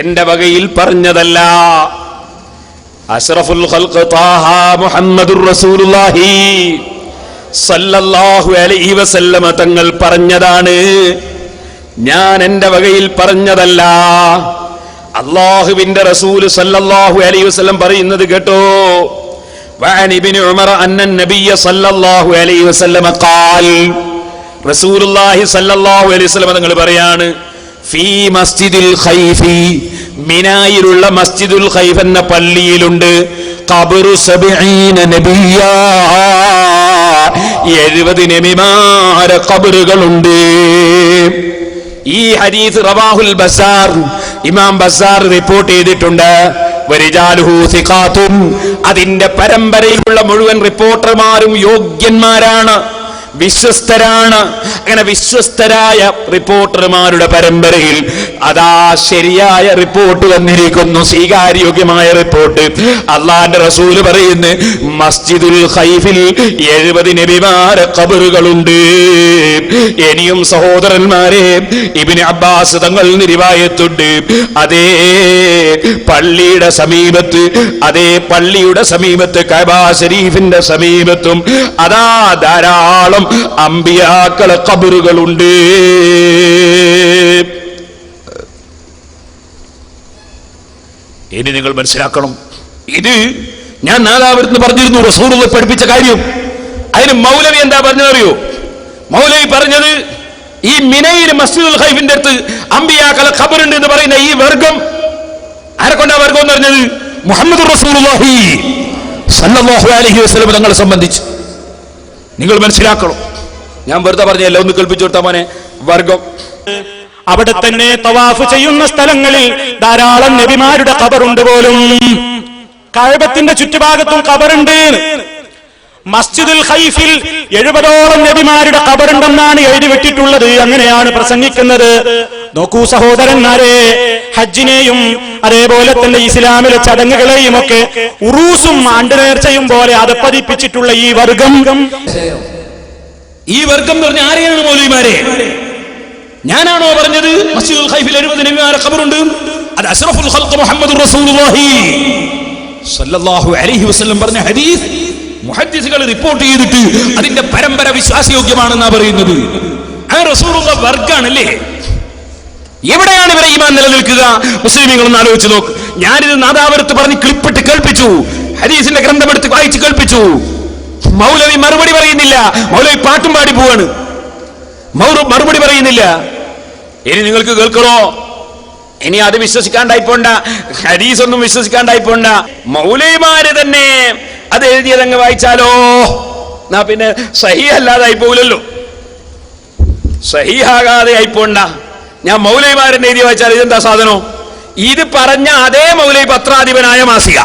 [SPEAKER 1] എന്റെ വകയിൽ പറഞ്ഞതല്ല. അഷ്റഫുൽ ഖൽഖ് ത്വാഹ മുഹമ്മദുർ റസൂലുള്ളാഹി സല്ലല്ലാഹു അലൈഹി വസല്ലമ തങ്ങൾ പറഞ്ഞതാണ്. ഞാൻ എന്റെ വകയിൽ പറഞ്ഞതല്ല. അല്ലാഹുവിന്റെ റസൂൽ സല്ലല്ലാഹു അലൈഹി വസല്ലം പറയുന്നത് കേട്ടോ. വഅൻ ഇബ്നു ഉമർ അന്ന നബിയ സല്ലല്ലാഹു അലൈഹി വസല്ലമ ഖാൽ, റസൂലുള്ളാഹി സല്ലല്ലാഹു അലൈഹി വസല്ലം തങ്ങൾ പറയാണ്, ഫീ മസ്ജിദിൽ ഖൈഫി, മിനായിലുള്ള മസ്ജിദുൽ ഖൈഫ് എന്ന പള്ളിയിലുണ്ട് ഖബറു 70 നബിയ, 70 നബിമാരെ ഖബറുകളുണ്ട്. ഈ ഹദീസ് റവാഹുൽ ബസാർ, ഇമാം ബസാർ റിപ്പോർട്ട് ചെയ്തിട്ടുണ്ട്. വരിജാലുഹു സിഖാത്തുൻ, അതിന്റെ പരമ്പരയിലുള്ള മുഴുവൻ റിപ്പോർട്ടർമാരും യോഗ്യന്മാരാണ്, വിശ്വസ്തരാണ്. അങ്ങനെ വിശ്വസ്തരായ റിപ്പോർട്ടർമാരുടെ പരമ്പരയിൽ അതാ ശരിയായ റിപ്പോർട്ട് വന്നിരിക്കുന്നു, സ്വീകാര്യോഗ്യമായ റിപ്പോർട്ട്. അള്ളാന്റെ റസൂല് പറയുന്നു, മസ്ജിദുൽ ഖൈഫിൽ 70 നബിമാരെ ഖബറുകളുണ്ട്. ഇനിയും സഹോദരന്മാരെ, ഇബ്നു അബ്ബാസ് തങ്ങൾ റിവായത്തുണ്ട്, അതേ പള്ളിയുടെ സമീപത്ത്, അതേ പള്ളിയുടെ സമീപത്ത്, കഅബ ശരീഫിന്റെ സമീപത്തും അതാ ധാരാളം അമ്പിയാക്കളെ ഖബറുകളുണ്ട്. ഇനി നിങ്ങൾ മനസ്സിലാക്കണം, ഇത് ഞാൻ നാദാപുരത്ത് പറഞ്ഞിരുന്നു, റസൂലുള്ളാഹി പഠിപ്പിച്ച കാര്യം. അതിന് മൗലവി എന്താ പറഞ്ഞതറിയോ? മൗലവി പറഞ്ഞത്, ഈ മിനയിൽ മസ്ജിദുൽ ഖൈഫിന്റെ അടുത്ത് അമ്പിയാക്കളെ ഖബറുണ്ട് എന്ന് പറയുന്ന ഈ വർഗം ആരെക്കൊണ്ടാ വർഗം എന്ന് പറഞ്ഞത്? മുഹമ്മദ് റസൂലുള്ളാഹി സല്ലല്ലാഹു അലൈഹി വസല്ലം തങ്ങളെ സംബന്ധിച്ച് നിങ്ങൾ മനസ്സിലാക്കണം. ഞാൻ വെറുതെ പറഞ്ഞല്ല, ഒന്ന് കൽപ്പിച്ചു കൊടുത്താ മോനെ. വർഗം
[SPEAKER 3] അവിടെ തന്നെ തവാഫ് ചെയ്യുന്ന സ്ഥലങ്ങളിൽ ധാരാളം നബിമാരുടെ ഖബറുണ്ട് പോലും. കഅബത്തിന്റെ ചുറ്റുഭാഗത്തും ഖബറുണ്ട്. മസ്ജിദുൽ ഖൈഫിൽ 70ഓളം നബിമാരുടെ ഖബറുണ്ടെന്നാണ് എഴുതി വെച്ചിട്ടുള്ളത്. അങ്ങനെയാണ് പ്രസംഗിക്കുന്നത്. നോക്കൂ സഹോദരന്മാരെ, ഹജ്ജിനെയും അതേപോലെ തന്നെ ഇസ്ലാമിലെ ചടങ്ങുകളെയും ഒക്കെ ഉറൂസും ആണ്ടുനേർച്ചയും പോലെ അതപ്പതിപ്പിച്ചിട്ടുള്ള ഈ വർഗം എന്ന് പറഞ്ഞ ആരെയാണ് മൗലവിമാരെ? ഞാനാണോ പറഞ്ഞത് മസ്ജിദുൽ ഖൈഫിൽ 70 നബിമാരുടെ ഖബറുണ്ട്? അത് അഷ്റഫുൽ ഖൽഖ് മുഹമ്മദുർ റസൂലുള്ളാഹി സല്ലല്ലാഹു അലൈഹി വസല്ലം പറഞ്ഞ ഹദീസ് മുഹദ്ദിസുകൾ റിപ്പോർട്ട് ചെയ്തിട്ട് അതിന്റെ പരമ്പര വിശ്വാസയോഗ്യമാണെന്നാ പറയുന്നത്. ആ റസൂലുള്ളാഹി വർഗാണല്ലേ? എവിടെയാണ് ഇവരെ ഈമാൻ നിലനിൽക്കുക? മുസ്ലിമീങ്ങളൊന്ന് ആലോചിച്ച് നോക്ക്. ഞാനിത് നാദാപുരത്ത് പറഞ്ഞ് ക്ലിപ്പിട്ട് കേൾപ്പിച്ചു, ഹദീസിന്റെ ഗ്രന്ഥമെടുത്ത് വായിച്ച് കേൾപ്പിച്ചു. മൗലവി മറുപടി പറയുന്നില്ല. മൗലവി പാട്ടും പാടി പോവാണ്, മറുപടി പറയുന്നില്ല. ഇനി നിങ്ങൾക്ക് കേൾക്കണോ? ഇനി അത് വിശ്വസിക്കാണ്ടായിപ്പോണ്ട, ഹദീസ് ഒന്നും വിശ്വസിക്കാണ്ടായിപ്പോണ്ട. മൗലവിമാര് തന്നെ അത് എഴുതിയതങ്ങ് വായിച്ചാലോ, എന്നാ പിന്നെ സഹീഹ് അല്ലാതെ ആയിപ്പോലല്ലോ, സഹീഹാകാതെ ആയിപ്പോണ്ട. ഞാൻ മൗലവിമാരൻ എഴുതി വായിച്ചാൽ ഇതെന്താ സാധനം? ഇത് പറഞ്ഞ അതേ മൗലവി പത്രാധിപനായ മാസിക,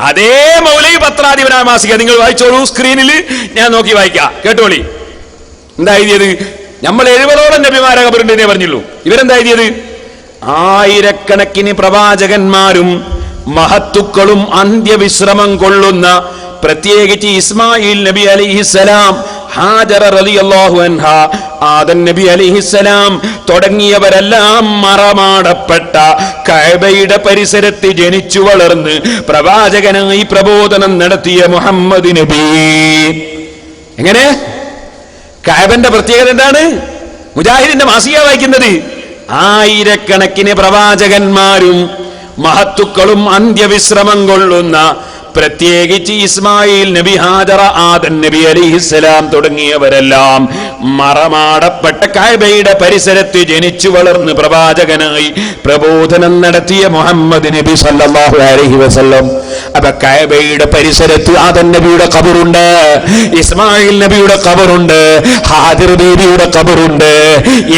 [SPEAKER 3] അതേ മൗലവി പത്രാധിപനായ മാസിക നിങ്ങൾ വായിച്ചോളൂ. സ്ക്രീനിൽ ഞാൻ നോക്കി വായിക്കാം, കേട്ടോളി. എന്താ എഴുതിയത്? നമ്മൾ 70ഓളം നബിമാരെ ഖബറുണ്ടെന്നേ പറഞ്ഞുള്ളൂ. ഇവരെന്താ എഴുതിയത്? ആയിരക്കണക്കിന് പ്രവാചകന്മാരും മഹത്തുക്കളും അന്ത്യവിശ്രമം കൊള്ളുന്ന, പ്രത്യേകിച്ച് ഇസ്മായിൽ നബി അലൈഹിസ്സലാം, ഹാജറ റളിയല്ലാഹു അൻഹ, ആദം നബി അലൈഹിസ്സലാം തുടങ്ങിയവരെല്ലാം മറമാടപ്പെട്ട കഅബയുടെ പരിസരത്ത് ജനിച്ചു വളർന്ന് പ്രവാചകനായി പ്രബോധനം നടത്തിയ മുഹമ്മദ് നബി. എങ്ങനെ? കഅബന്റെ പ്രത്യേകത എന്താണ്? മുജാഹിദിന്റെ മാസിക വായിക്കുന്നത്, ആയിരക്കണക്കിന് പ്രവാചകന്മാരും
[SPEAKER 1] മഹത്തുക്കളും അന്ത്യവിശ്രമം കൊള്ളുന്ന, പ്രത്യേകിച്ച് ഇസ്മായിൽ നബി, ഹാജറ, ആദം നബി അലൈഹിസ്സലാം തുടങ്ങിയവരെല്ലാം മറമാടപ്പെട്ട കഅബയുടെ പരിസരത്ത് ജനിച്ചു വളർന്ന് പ്രവാചകനായി പ്രബോധനം നടത്തിയ മുഹമ്മദ് നബി സല്ലല്ലാഹു അലൈഹി വസല്ലം. അപ്പൊ കഅബയുടെ പരിസരത്ത് ആദം നബിയുടെ ഖബറുണ്ട്, ഇസ്മായിൽ നബിയുടെ ഖബറുണ്ട്, ഹാജർ ബീവിയുടെ ഖബറുണ്ട്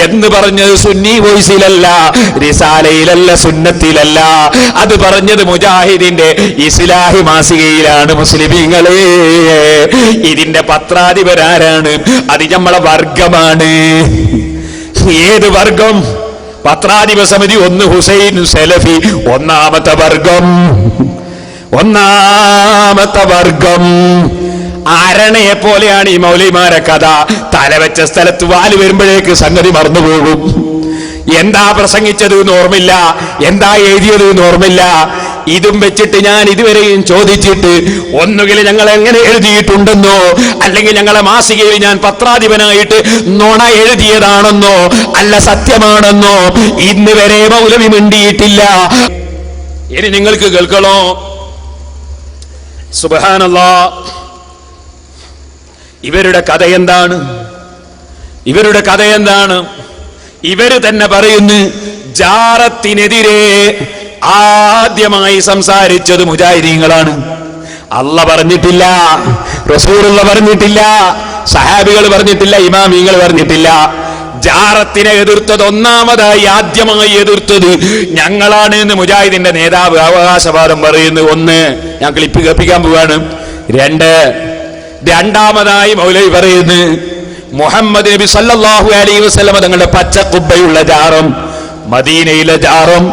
[SPEAKER 1] എന്ന് പറഞ്ഞത് സുന്നി വോയിസിലല്ല, റിസാലയിലല്ല, സുന്നത്തിലല്ല. അത് പറഞ്ഞത് മുജാഹിദിന്റെ ഇസ്ലാഹി മാസികയിലാണ്. മുസ്ലിമീങ്ങളെ, ഇതിന്റെ പത്രാധിപരാരാണ്? അത് നമ്മളെ വർഗമാണ്. ഏത് വർഗം? പത്രാധിപ സമിതി 1 ഹുസൈൻ സലഫി, ഒന്നാമത്തെ വർഗം. ആരണയെ പോലെയാണ് ഈ മൗലവിമാരെ കഥ. തലവെച്ച സ്ഥലത്ത് വാല് വരുമ്പോഴേക്ക് സംഗതി മറന്നുപോകും. എന്താ പ്രസംഗിച്ചത് എന്ന് ഓർമ്മില്ല, എന്താ എഴുതിയത് എന്ന് ഓർമ്മില്ല. ഇതും വെച്ചിട്ട് ഞാൻ ഇതുവരെയും ചോദിച്ചിട്ട് ഒന്നുകിൽ ഞങ്ങൾ എങ്ങനെ എഴുതിയിട്ടുണ്ടെന്നോ, അല്ലെങ്കിൽ ഞങ്ങളെ മാസികയിൽ ഞാൻ പത്രാധിപനായിട്ട് നുണ എഴുതിയതാണെന്നോ, അല്ല സത്യമാണെന്നോ ഇന്ന് വരെ മൗലവി മിണ്ടിയിട്ടില്ല. ഇനി നിങ്ങൾക്ക് കേൾക്കണോ? സുബ്ഹാനല്ലാഹ്, ഇവരുടെ കഥ എന്താണ്? ഇവര് തന്നെ പറയുന്നു, ജാറത്തിനെതിരെ ആദ്യമായി സംസാരിച്ചത് മുജാഹിദീങ്ങളാണ്. അല്ല പറഞ്ഞിട്ടില്ല, റസൂലുള്ള പറഞ്ഞിട്ടില്ല, സഹാബികൾ പറഞ്ഞിട്ടില്ല, ഇമാമിങ്ങൾ പറഞ്ഞിട്ടില്ല. ജാറത്തിനെ എതിർത്തത് ആദ്യമായി എതിർത്തത് ഞങ്ങളാണ് എന്ന് മുജാഹിദിന്റെ നേതാവ് അവകാശവാദം പറയുന്നു. 1, ഞാൻ ക്ലിപ്പ് കേൾപ്പിക്കാൻ പോവാണ്. 2, രണ്ടാമതായി മൗലവി പറയുന്നു, മുഹമ്മദ് നബി സല്ലല്ലാഹു അലൈഹി വസല്ലം തങ്ങളുടെ പച്ച കുബ്ബയുള്ള ജാറം, മദീനയിലെ ജാറം,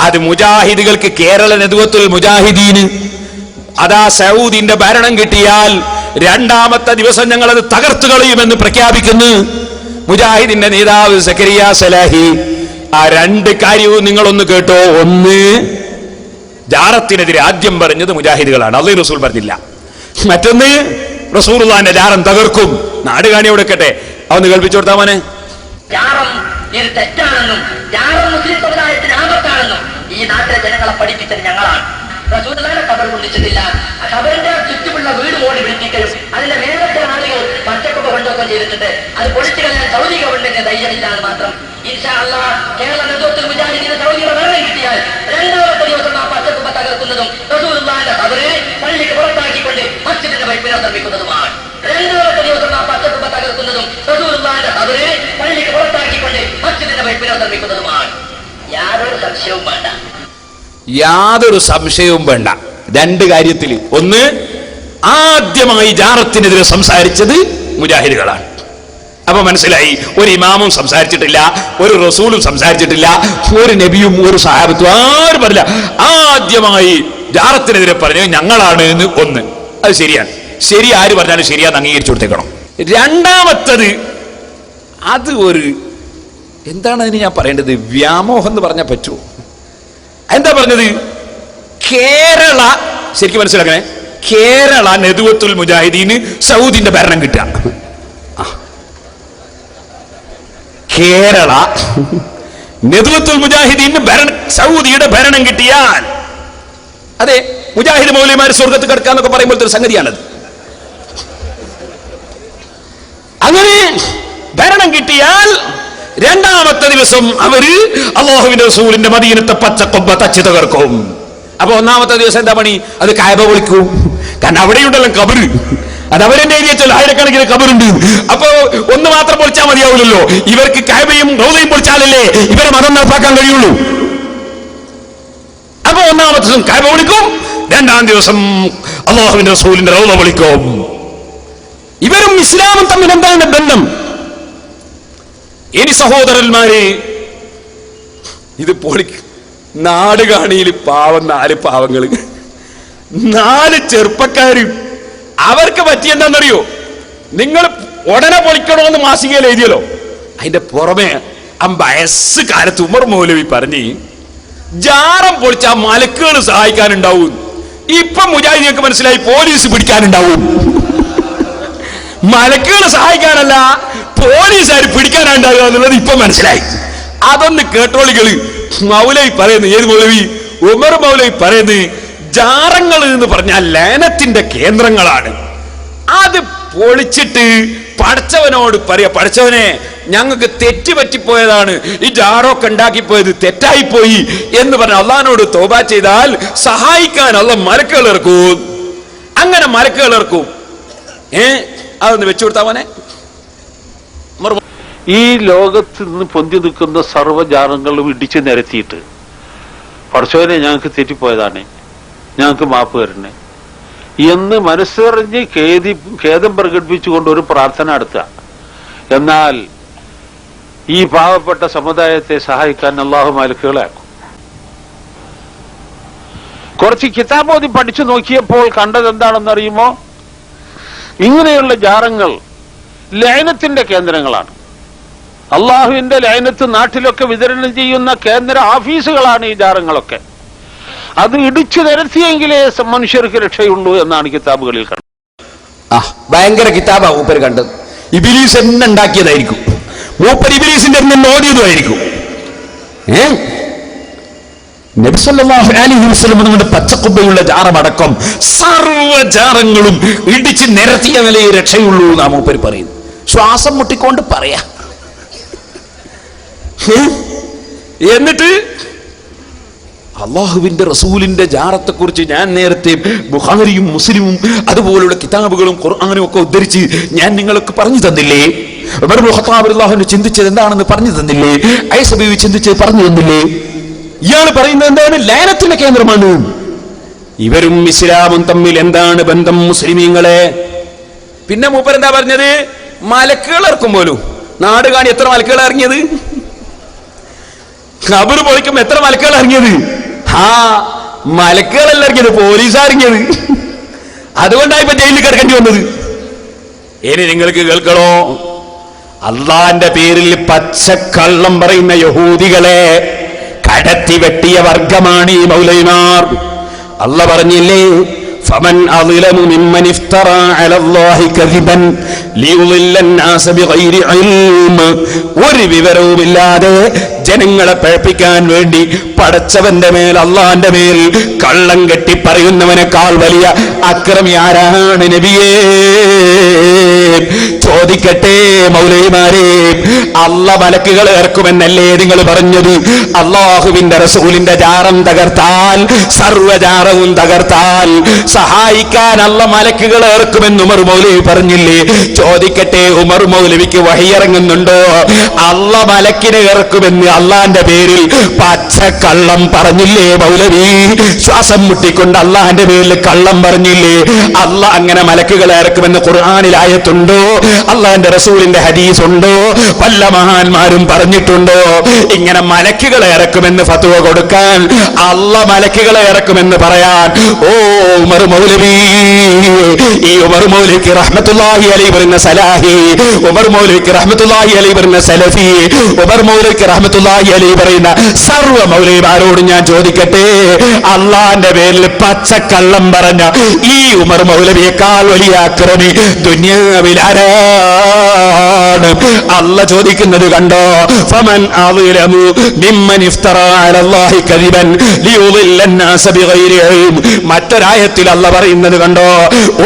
[SPEAKER 1] അത് മുജാഹിദുകൾക്ക് കേരള നദ്വത്തുൽ മുജാഹിദീന്, അതാ സൗദിന്റെ ഭരണം കിട്ടിയാൽ 2ാമത്തെ ദിവസം ഞങ്ങൾ അത് തകർത്തു കളയുമെന്ന് പ്രഖ്യാപിക്കുന്നു മുജാഹിദിന്റെ നേതാവ് സക്കരിയ സലാഹി. ആ 2 കാര്യവും നിങ്ങളൊന്ന് കേട്ടോ. 1, ജാറത്തിനെതിരെ ആദ്യം പറഞ്ഞത് മുജാഹിദുകളാണ്, അല്ലാഹു റസൂൽ പറഞ്ഞില്ല. മറ്റൊന്ന്, റസൂലുള്ളാഹിന്റെ ജാറം തകർക്കും. നാട് കാണി കൊടുക്കട്ടെ, അതൊന്ന് കേൾപ്പിച്ചു കൊടുത്താ മോനെ.
[SPEAKER 4] ജാറം ഇത് തെറ്റാണെന്നും ജാറം മുസ്ലിം സമുദായത്തിന് ആപത്താണെന്നും ഈ നാട്ടിലെ ജനങ്ങളെ പഠിപ്പിച്ചത് ഞങ്ങളാണ്. റസൂലുള്ളാഹിന്റെ ഖബർ പൊളിച്ചിട്ടില്ല. ആ ഖബറിന്റെ ചുറ്റുമുള്ള വീട് മോടി പിടിപ്പിക്കലും അതിന്റെ മേലത്തെ ആളുകൾ പച്ചക്കൊക്കെ കൊണ്ടൊക്കെ ചെയ്തിട്ടുണ്ട്. അത് പൊളിച്ചു കളയാൻ സൗദി ഗവൺമെന്റിന് ധൈര്യമില്ലാന്ന് മാത്രം. ഇൻഷാ അല്ലാഹ് കേരള നേതൃത്വത്തിൽ മുജാഹിദീന് സൗദിയുടെ ഭരണം കിട്ടിയാൽ 2ാമത്തെ ദിവസം ആ പച്ചക്കുമ്പ തകർക്കുന്നതും റസൂലുള്ളാഹിന്റെ ഖബറിനെ പള്ളിക്ക് പുറത്താക്കിക്കൊണ്ട് മസ്ജിദിന്റെ വൈപ്പിനെ നിർമ്മിക്കുന്നതുമാണ്. 2ാമത്തെ ദിവസം ആ പച്ചക്കുമ്പ തകർക്കുന്നതും റസൂലുള്ളാഹിന്റെ ഖബറിനെ പള്ളിക്ക് പുറത്താക്കിക്കൊണ്ട് മസ്ജിദിന്റെ വൈപ്പിനെ നിർമ്മിക്കുന്നതുമാണ്. യാതൊരു സംശയവും വേണ്ട. 2 കാര്യത്തിൽ. 1, ആദ്യമായി ജാറത്തിനെതിരെ സംസാരിച്ചത് മുജാഹിദുകളാണ്. അപ്പൊ മനസ്സിലായി, ഒരു ഇമാമും സംസാരിച്ചിട്ടില്ല, ഒരു റസൂലും സംസാരിച്ചിട്ടില്ല, ഒരു നബിയും ഒരു സഹാബത്തും ആരും പറഞ്ഞില്ല. ആദ്യമായി ജാറത്തിനെതിരെ പറഞ്ഞത് ഞങ്ങളാണ് എന്ന്. 1, അത് ശരിയാണ്. ശരി, ആര് പറഞ്ഞാലും ശരിയാന്ന് അംഗീകരിച്ചു കൊടുത്തേക്കണം. 2ാമത്തത്, അത് ഒരു എന്താണ് അതിന് ഞാൻ പറയേണ്ടത്, വ്യാമോഹം എന്ന് പറഞ്ഞാൽ പറ്റുമോ? എന്താ പറഞ്ഞത്? കേരള, ശരിക്കും മനസ്സിലാക്കണേ, കേരള നദ്വത്തുൽ മുജാഹിദീന് സൗദിന്റെ ഭരണം കിട്ടുക. കേരള നദ്വത്തുൽ മുജാഹിദീന് സൗദിയുടെ ഭരണം കിട്ടിയാൽ, അതെ, മുജാഹിദ് മൗലവിമാർ സ്വർഗത്ത് കിടക്കാന്നൊക്കെ പറയുമ്പോഴത്തെ ഒരു സംഗതിയാണത്. അങ്ങനെ ഭരണം കിട്ടിയാൽ 2ാമത്തെ ദിവസം അവര് അല്ലാഹുവിന്റെ റസൂലിന്റെ മദീനത്തെ പച്ചക്കൊമ്പ തച്ച് തകർക്കും. അപ്പൊ 1ാമത്തെ ദിവസം എന്താ പണി? അത് കഅബ വിളിക്കും. കാരണം അവിടെയുണ്ടല്ലോ ഖബർ, അത് അവരെന്നെ എഴുതിയല്ലോ, ആയിരക്കണക്കിന് ഖബറുണ്ട്. അപ്പൊ 1 മാത്രം പൊളിച്ചാൽ മതിയാവില്ലല്ലോ. ഇവർക്ക് കഅബയും റൗളയും പൊളിച്ചാലല്ലേ ഇവരെ മതം നടപ്പാക്കാൻ കഴിയുള്ളൂ. അപ്പൊ 1ാമത്തെ ദിവസം കഅബ വിളിക്കും, 2ാം ദിവസം അല്ലാഹുവിന്റെ റസൂലിന്റെ റൗള വിളിക്കും. ഇവരും ഇസ്ലാമും തമ്മിൽ എന്താണ് ബന്ധം? ഇനി സഹോദരന്മാരെ, ഇത് പൊളിക്കും. നാട് കാണിയിൽ 4 പാവങ്ങള്, 4 ചെറുപ്പക്കാര്. അവർക്ക് പറ്റിയെന്താണെന്നറിയോ? നിങ്ങൾ ഉടനെ പൊളിക്കണമെന്ന് മാസികയിൽ എഴുതിയല്ലോ. അതിന്റെ പുറമെ 50 കാലത്ത് ഉമർ മൗലവി പറഞ്ഞ് ജാറം പൊളിച്ചാൽ മലക്കുകൾ സഹായിക്കാനുണ്ടാവും. ഇപ്പൊ മുജാഹിദികൾക്ക് മനസ്സിലായി, പോലീസ് പിടിക്കാനുണ്ടാവും. മലക്കുകൾ സഹായിക്കാനല്ല, പോലീസുകാർ പിടിക്കാനുണ്ടാകുക എന്നുള്ളത് ഇപ്പൊ മനസ്സിലായി. അതൊന്ന് കേട്ടോളികള്. മൗലവി പറയുന്നു, ഏത് മൗലവി? ഉമർ മൗലവി പറയുന്നത് ജാറങ്ങൾ എന്ന് പറഞ്ഞാൽ ലയനത്തിന്റെ കേന്ദ്രങ്ങളാണ്. അത് പൊളിച്ചിട്ട് പഠിച്ചവനോട് പറയാ, പഠിച്ചവനെ ഞങ്ങൾക്ക് തെറ്റ് പറ്റിപ്പോയതാണ്, ഈ ജാറൊക്കെ ഉണ്ടാക്കിപ്പോയത് തെറ്റായിപ്പോയി എന്ന് പറഞ്ഞ് അള്ളഹാനോട് തൗബ ചെയ്താൽ സഹായിക്കാൻ അള്ളാഹ് മലക്കുകൾ ഇറക്കും. അങ്ങനെ മലക്കുകൾ ഇറക്കും. അതൊന്ന് വെച്ചു കൊടുത്താവനെ.
[SPEAKER 5] ഈ ലോകത്ത് നിന്ന് പൊന്തി നിൽക്കുന്ന സർവ്വജാലങ്ങളും ഇടിച്ചു നിരത്തിയിട്ട് പഠിച്ചവനെ ഞങ്ങൾക്ക് തെറ്റിപ്പോയതാണ്, ഞങ്ങൾക്ക് മാപ്പ് തരണേ എന്ന് മനസ്സറിഞ്ഞ് ഖേദം പ്രകടിപ്പിച്ചുകൊണ്ട് ഒരു പ്രാർത്ഥന നടത്തുക. എന്നാൽ ഈ പാവപ്പെട്ട സമുദായത്തെ സഹായിക്കാൻ അള്ളാഹു മലക്കുകളെ ആക്കും. കുറച്ച് കിതാബോധി പഠിച്ചു നോക്കിയപ്പോൾ കണ്ടത് എന്താണെന്നറിയുമോ? ഇങ്ങനെയുള്ള ജാറങ്ങൾ ലയനത്തിന്റെ കേന്ദ്രങ്ങളാണ്. അള്ളാഹുവിന്റെ ലയനത്ത് നാട്ടിലൊക്കെ വിതരണം ചെയ്യുന്ന കേന്ദ്ര ഓഫീസുകളാണ് ഈ ജാറങ്ങളൊക്കെ. അത് ഇടിച്ചു നിരത്തിയെങ്കിലേ മനുഷ്യർക്ക് രക്ഷയുള്ളൂ എന്നാണ് കിതാബുകളിൽ കണ്ടത്.
[SPEAKER 4] ഭയങ്കര കിതാബാ മൂപ്പര് കണ്ടത്. ഇബിലീസ് എന്നെ ഉണ്ടാക്കിയതായിരിക്കും, മൂപ്പർ ഇബിലീസിന്റെ ഓടിയതുമായിരിക്കും. നബി സല്ലല്ലാഹു അലൈഹി വസല്ലം തങ്ങളുടെ പച്ചക്കുബയുള്ള ജാറമടക്കം സർവ്വജാറങ്ങളും ഇടിച്ച് നിരത്തിയ നിലയെ രക്ഷയുള്ളൂ എന്നാ മൂപ്പര് പറയുന്നു. ശ്വാസം മുട്ടിക്കൊണ്ട് പറയാ. എന്നിട്ട് അള്ളാഹുവിന്റെ റസൂലിന്റെ ജാറത്തെ കുറിച്ച് ഞാൻ നേരത്തെ ബുഖാരിയും മുസ്ലിമും അതുപോലുള്ള കിതാബുകളും ഖുർആനും ഒക്കെ ഉദ്ധരിച്ച് ഞാൻ നിങ്ങൾക്ക് പറഞ്ഞു തന്നില്ലേ? ഉമർ ഇബ്നു ഖത്താബ് റളിയല്ലാഹു അൻഹു ചിന്തിച്ചത് എന്താണെന്ന് പറഞ്ഞു തന്നില്ലേ? ഐസ ബീവി ചിന്തിച്ചത് പറഞ്ഞു തന്നില്ലേ? ഇയാൾ പറയുന്നത് എന്താണ്? ലയനത്തിന്റെ കേന്ദ്രമാണ്. ഇവരും ഇസ്ലാമും തമ്മിൽ എന്താണ് ബന്ധം മുസ്ലിമീങ്ങളെ? പിന്നെ മൂപ്പർ എന്താ പറഞ്ഞത്? മലക്കുകൾ ഇറക്കും പോലും. നാട് കാണി എത്ര മലക്കുകൾ ഇറങ്ങിയത്? ഖബർ പൊളിക്കുമ്പോ എത്ര മലക്കുകൾ ഇറങ്ങിയത്? മലക്കുകളല്ല ഇറങ്ങിയത്, പോലീസാ ഇറങ്ങിയത്. അതുകൊണ്ടാണ് ഇപ്പൊ ജയിലിൽ കിടക്കേണ്ടി വന്നത്. ഇനി നിങ്ങൾക്ക് കേൾക്കണോ? അള്ളാന്റെ പേരിൽ പച്ചക്കള്ളം പറയുന്ന യഹൂദികളെ കടത്തി വെട്ടിയ വർഗമാണ് ഈ മൗലവിമാർ. അള്ളാഹ് പറഞ്ഞില്ലേ, ഫമൻ അളിലമു മിമ്മൻ ഇഫ്തറ അലല്ലാഹി കദിബൻ ലിയുളില്ലൻ നാസ ബിഗൈരി ഇൽമ. ഒരു വിവരവുമില്ലാതെ ജനങ്ങളെ പഴപ്പിക്കാൻ വേണ്ടി പടച്ചവന്റെ മേൽ, അള്ളാന്റെ മേൽ കള്ളം കെട്ടി പറയുന്നവനേക്കാൾ വലിയ അക്രമി ആരാണ് നബിയേ? ചോദിക്കട്ടെ മൗലവിമാരെ, അള്ള മലക്കുകൾ ഇറക്കുമെന്നല്ലേ നിങ്ങൾ പറഞ്ഞത്? അള്ളാഹുവിന്റെ റസൂലിന്റെ ജാറം തകർത്താൽ, സർവ്വജാറവും തകർത്താൽ സഹായിക്കാൻ അള്ള മലക്കുകൾ ഇറക്കുമെന്ന് ഉമർ മൗലവി പറഞ്ഞില്ലേ? ചോദിക്കട്ടെ, ഉമർ മൗലവിക്ക് വഹി ഇറങ്ങുന്നുണ്ടോ? അള്ള മലക്കിനെ ഇറക്കുമെന്ന് അള്ളാന്റെ പേരിൽ പച്ചക്കള്ളം പറഞ്ഞില്ലേ മൗലവി? ശ്വാസം മുട്ടിക്കൊണ്ട് അള്ളാന്റെ പേരിൽ കള്ളം പറഞ്ഞില്ലേ? അള്ള അങ്ങനെ മലക്കുകളെ ഇറക്കുമെന്ന് ഖുർആനിൽ ആയത്തുണ്ടോ? അള്ളാന്റെ റസൂലിന്റെ ഹദീസ് ഉണ്ടോ? വല്ല മഹാന്മാരും പറഞ്ഞിട്ടുണ്ടോ? ഇങ്ങനെ മലക്കുകളെ ഇറക്കുമെന്ന് ഫത്വ കൊടുക്കാൻ, അള്ള മലക്കുകളെ ഇറക്കുമെന്ന് പറയാൻ ഓ ഉമർ മൗലവി, ഈ ഉമർ മൗലവിക്ക് റഹ്മത്തുള്ളാഹി അലൈഹി പറയുന്ന സലാഹി, ഉമർ മൗലവിക്ക് റഹ്മത്തുള്ളാഹി അലൈഹി പറയുന്ന സലഫി, ഉമർ മൗലവിക്ക് റഹ്മത്തുള്ളാഹി അലൈഹി പറയുന്ന സർവ്വ മൗലവിമാരോട് ഞാൻ ചോദിക്കട്ടെ, അള്ളാന്റെ പേരിൽ പച്ചക്കള്ളം പറഞ്ഞ ഈ ഉമർ മൗലവിയേക്കാൾ വലിയ അക്രമി ദുനിയാവിലാരാണ്? അള്ള ചോദിക്കുന്നത് കണ്ടോ? ഫമൻ അളിലമു മിമ്മൻ ഇഫ്തറ അലല്ലാഹി കദിബൻ ലിയുളില്ല الناس ബിഗൈരി ഇൽം. മറ്റൊരായത്തിൽ അള്ള പറയുന്നത് കണ്ടോ?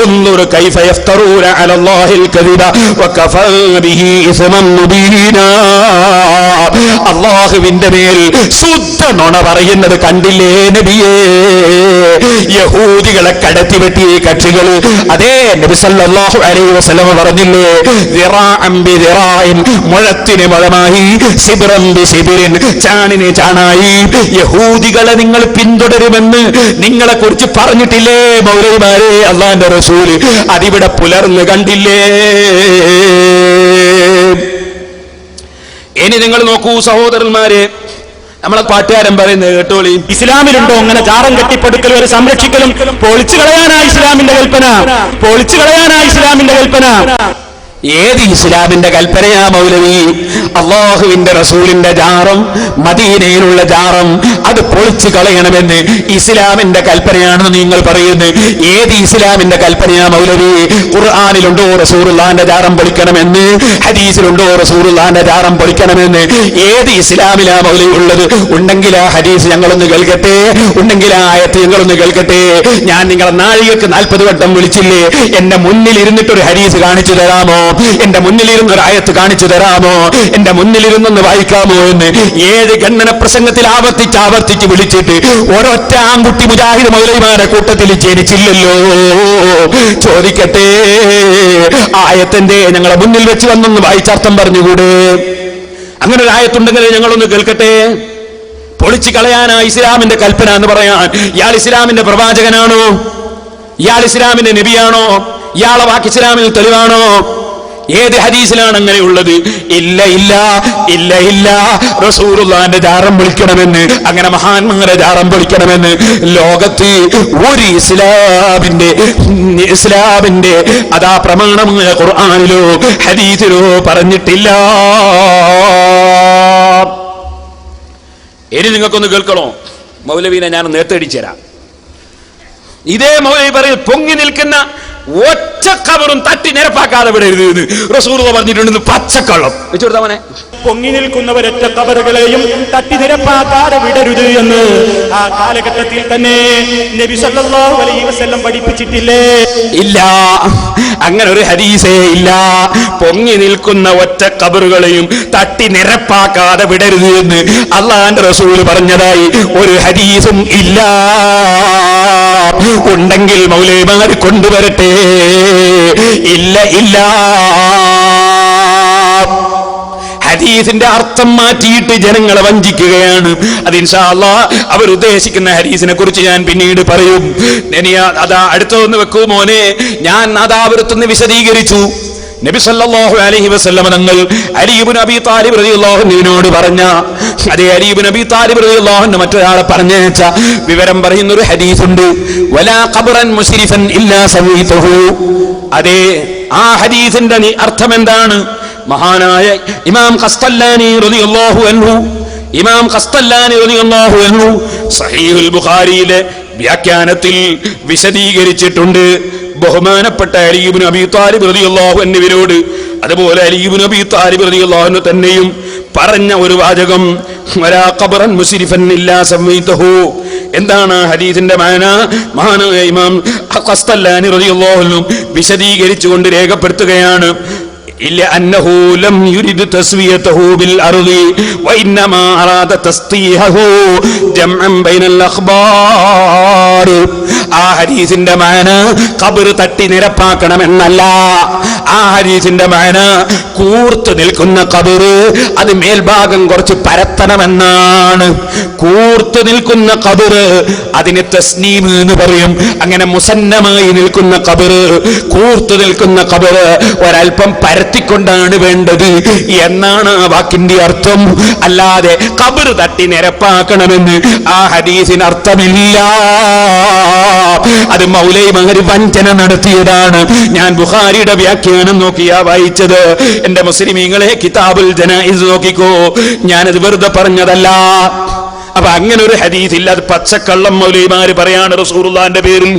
[SPEAKER 4] ഉൻദുർ കൈഫ യഫ്തറൂന അലല്ലാഹിൽ കദിബ വകഫാ ബിഹി ഇസ്മൻ മുബീനാ. അല്ലാഹുവിന്റെ മേൽ ശുദ്ധ നുണ പറയുന്നത് കണ്ടില്ലേ നബിയേ? യഹൂദികളെ കടത്തിവെട്ടിയ കക്ഷികൾ, അതേ നബി സല്ലല്ലാഹു അലൈഹി വസല്ലം പറഞ്ഞില്ലേ, ദിറാഅൻ ബിദിറാഇൻ, മുഴത്തിന് മുഴമായി, സിബ്റൻ ബിസിബ്റിൻ, ചാണിന് ചാണായി യഹൂദികളെ നിങ്ങൾ പിന്തുടരുമെന്ന് നിങ്ങളെ കുറിച്ച് പറഞ്ഞിട്ടില്ലേ മൗലവിമാരെ? അള്ളാന്റെ റസൂല് അതിവിടെ പുലർന്ന് കണ്ടില്ലേ? ഇനി നിങ്ങൾ നോക്കൂ സഹോദരന്മാരെ, നമ്മളെ പാട്ടുകാരൻ പറയുന്നത് കേട്ടോളി.
[SPEAKER 3] ഇസ്ലാമിലുണ്ടോ അങ്ങനെ ജാറം കെട്ടിപ്പടുക്കലും ഒരു സംരക്ഷിക്കലും? പൊളിച്ചു കളയാനാ ഇസ്ലാമിന്റെ കൽപ്പന, പൊളിച്ചു കളയാനാ ഇസ്ലാമിന്റെ കൽപ്പന.
[SPEAKER 4] ഏത് ഇസ്ലാമിന്റെ കൽപ്പനയാ മൗലവി? അള്ളാഹുവിന്റെ റസൂലിന്റെ ജാറം, മദീനയിലുള്ള ജാറം അത് പൊളിച്ചു കളയണമെന്ന് ഇസ്ലാമിന്റെ കൽപ്പനയാണെന്ന് നിങ്ങൾ പറയുന്നത്. ഏത് ഇസ്ലാമിന്റെ കൽപ്പനയാ മൗലവി? ഖുർആനിലുണ്ടോ റസൂലുള്ളാഹിന്റെ ജാറം പൊളിക്കണമെന്ന്? ഹദീസിലുണ്ടോ റസൂലുള്ളാഹിന്റെ ജാറം പൊളിക്കണമെന്ന്? ഏത് ഇസ്ലാമിലാ മൗലവി ഉള്ളത്? ഉണ്ടെങ്കിൽ ആ ഹദീസ് ഞങ്ങളൊന്ന് കേൾക്കട്ടെ, ഉണ്ടെങ്കിൽ ആ ആയത്ത് ഞങ്ങളൊന്ന് കേൾക്കട്ടെ. ഞാൻ നിങ്ങളെ നാഴികക്ക് 40 വട്ടം വിളിച്ചില്ലേ? എന്റെ മുന്നിൽ ഇരുന്നിട്ടൊരു ഹദീസ് കാണിച്ചു തരാമോ? എന്റെ മുന്നിലിരുന്ന് ഒരു ആയത്ത് കാണിച്ചു തരാമോ? എന്റെ മുന്നിലിരുന്നൊന്ന് വായിക്കാമോ എന്ന് 7 ഖണ്ഡന പ്രസംഗത്തിൽ ആവർത്തിച്ച് വിളിച്ചിട്ട് ഒരൊറ്റ ആൺകുട്ടി മുജാഹിദ് മൗലവിമാരുടെ കൂട്ടത്തിൽ ജനിച്ചില്ലല്ലോ. ചോദിക്കട്ടെ, ആയത്തിന്റെ ഞങ്ങളെ മുന്നിൽ വെച്ച് വന്നൊന്ന് വായിച്ചർത്ഥം പറഞ്ഞുകൂടെ? അങ്ങനെ ഒരു ആയത്തുണ്ടെങ്കിൽ ഞങ്ങളൊന്ന് കേൾക്കട്ടെ. പൊളിച്ചു കളയാനാ ഇസ്ലാമിന്റെ കൽപ്പന എന്ന് പറയാൻ ഇയാൾ ഇസ്ലാമിന്റെ പ്രവാചകനാണോ? ഇയാൾ ഇസ്ലാമിന്റെ നബിയാണോ? ഇയാളെ വാക്ക് ഇസ്ലാമിൽ തെളിവാണോ? ഏത് ഹദീസിലാണ് അങ്ങനെയുള്ളത്? ഇല്ല ഇല്ല ഇല്ല ഇല്ല, റസൂലുള്ളാഹിന്റെ ജാറം പൊളിക്കണമെന്ന്, അങ്ങനെ മഹാന്മാരെ ജാറം പൊളിക്കണമെന്ന് ലോകത്ത് ഒരു ഇസ്ലാമിന്റെ അതാ പ്രമാണമായ ഖുർആനിലോ ഹദീസിലോ പറഞ്ഞിട്ടില്ല. ഇനി നിങ്ങൾക്കൊന്ന് കേൾക്കണോ? മൗലവീനെ ഞാൻ നേരത്തെ അടിച്ചുതരാം. ഇതേ മൗലവി പറയും പൊങ്ങി നിൽക്കുന്ന ഒറ്റ ഖബറും തട്ടി നിരപ്പാക്കാതെ വിടരുത് റസൂലുള്ളാഹി പറഞ്ഞിട്ടുണ്ട്. പച്ചക്കള്ളം വെച്ചു കൊടുത്താ മോനെ.
[SPEAKER 3] പൊങ്ങി നിൽക്കുന്നവരൊറ്റ ഖബറുകളെയും തട്ടി നിരപ്പാക്കാതെ വിടരുത് എന്ന് ആ കാലഘട്ടത്തിൽ തന്നെ നബി സല്ലല്ലാഹു അലൈഹി വസല്ലം പഠിപ്പിച്ചിട്ടില്ലേ?
[SPEAKER 4] ഇല്ല, അങ്ങനെ ഒരു ഹദീസേ ഇല്ല. പൊങ്ങി നിൽക്കുന്ന ഒറ്റ ഖബറുകളെയും തട്ടി നിരപ്പാക്കാതെ വിടരുത് എന്ന് അല്ലാഹുവിന്റെ റസൂൽ പറഞ്ഞതായി ഒരു ഹദീസും ഇല്ല. ഉണ്ടെങ്കിൽ മൗലവിമാർ കൊണ്ടുവരട്ടെ. ഇല്ല ഇല്ല, ഹദീസിന്റെ അർത്ഥം മാറ്റിയിട്ട് ജനങ്ങളെ വഞ്ചിക്കുകയാണ്. അത് ഇൻഷാ അല്ലാഹ് അവർ ഉദ്ദേശിക്കുന്ന ഹദീസിനെ കുറിച്ച് ഞാൻ പിന്നീട് പറയും. അതാ അടുത്തൊന്ന് വെക്കൂ മോനെ. ഞാൻ അതാവൃത്തൊന്ന് വിശദീകരിച്ചു. നബി സല്ലല്ലാഹു അലൈഹി വസല്ലം തങ്ങൾ അലി ഇബ്നു അബീ താലിബ് റളിയല്ലാഹു അൻഹുവിനോട് പറഞ്ഞ അതേ അലി ഇബ്നു അബീ താലിബ് റളിയല്ലാഹു അൻഹു മറ്റൊരാളെ പറഞ്ഞയച്ച വിവരം പറയുന്ന ഒരു ഹദീസ് ഉണ്ട്. വലാ ഖബ്റൻ മുസ്രിഫൻ ഇല്ലാ സമീതഹു. അതേ ആ ഹദീസിന്റെ അർത്ഥം എന്താണ്? മഹാനായ ഇമാം ഖസ്തല്ലാനി റളിയല്ലാഹു അൻഹു സഹീഹുൽ ബുഖാരിയിലെ വ്യാഖ്യാനത്തിൽ വിശദീകരിച്ചിട്ടുണ്ട്. ബഹുമാനപ്പെട്ട അലി ഇബ്നു അബീ താലിബ് റളിയല്ലാഹു അൻഹുവിനോട് അതുപോലെ അലി ഇബ്നു അബീ താലിബ് റളിയല്ലാഹു അൻഹു തന്നെയും പറഞ്ഞ ഒരു വാചകം, വലാ ഖബ്റൻ മുസ്രിഫൻ ഇല്ലാ സമീതഹു. എന്താണ് ഹദീസിന്റെ മാന? മഹാനായ ഇമാം ഖസ്തല്ലാനി റളിയല്ലാഹു അൻഹു വിശദീകരിച്ചുകൊണ്ട് രേഖപ്പെടുത്തുകയാണ്. لأنه لم يرد تسويته بالأرض وإنما أراد تسطيحه جمعا بين الأخبار. ആ ഹദീസിന്റെ മാന ഖബർ തട്ടി നിരപ്പാക്കണമെന്നല്ല. ആ ഹദീസിന്റെ മാന കൂർത്ത് നിൽക്കുന്ന ഖബർ അത് മേൽഭാഗം കുറച്ച് പരത്തണമെന്നാണ്. കൂർത്ത് നിൽക്കുന്ന ഖബർ അതിന് തസ്നീം എന്ന് പറയും. അങ്ങനെ മുസന്നമായി നിൽക്കുന്ന ഖബർ, കൂർത്ത് നിൽക്കുന്ന ഖബർ ഒരൽപ്പം പരത്തിക്കൊണ്ടാണ് വേണ്ടത് എന്നാണ് ആ വാക്കിന്റെ അർത്ഥം. അല്ലാതെ ഖബർ തട്ടി നിരപ്പാക്കണമെന്ന് ആ ഹദീസിന് അർത്ഥമില്ല. അത് മൗലവിമാർ വഞ്ചന നടത്തിയതാണ്. ഞാൻ ബുഖാരിയുടെ വ്യാഖ്യാനം നോക്കിയാ വായിച്ചത്. എന്റെ മുസ്ലിമീങ്ങളെ കിതാബുൽ ജനായിസ് നോക്കിക്കോ, ഞാനത് വെറുതെ പറഞ്ഞതല്ല. അപ്പൊ അങ്ങനെ ഒരു ഹദീസ് ഇല്ല. അത് പച്ചക്കള്ളം മൗലവിമാര് പറയാണ് റസൂലുള്ളാഹിന്റെ പേരിൽ.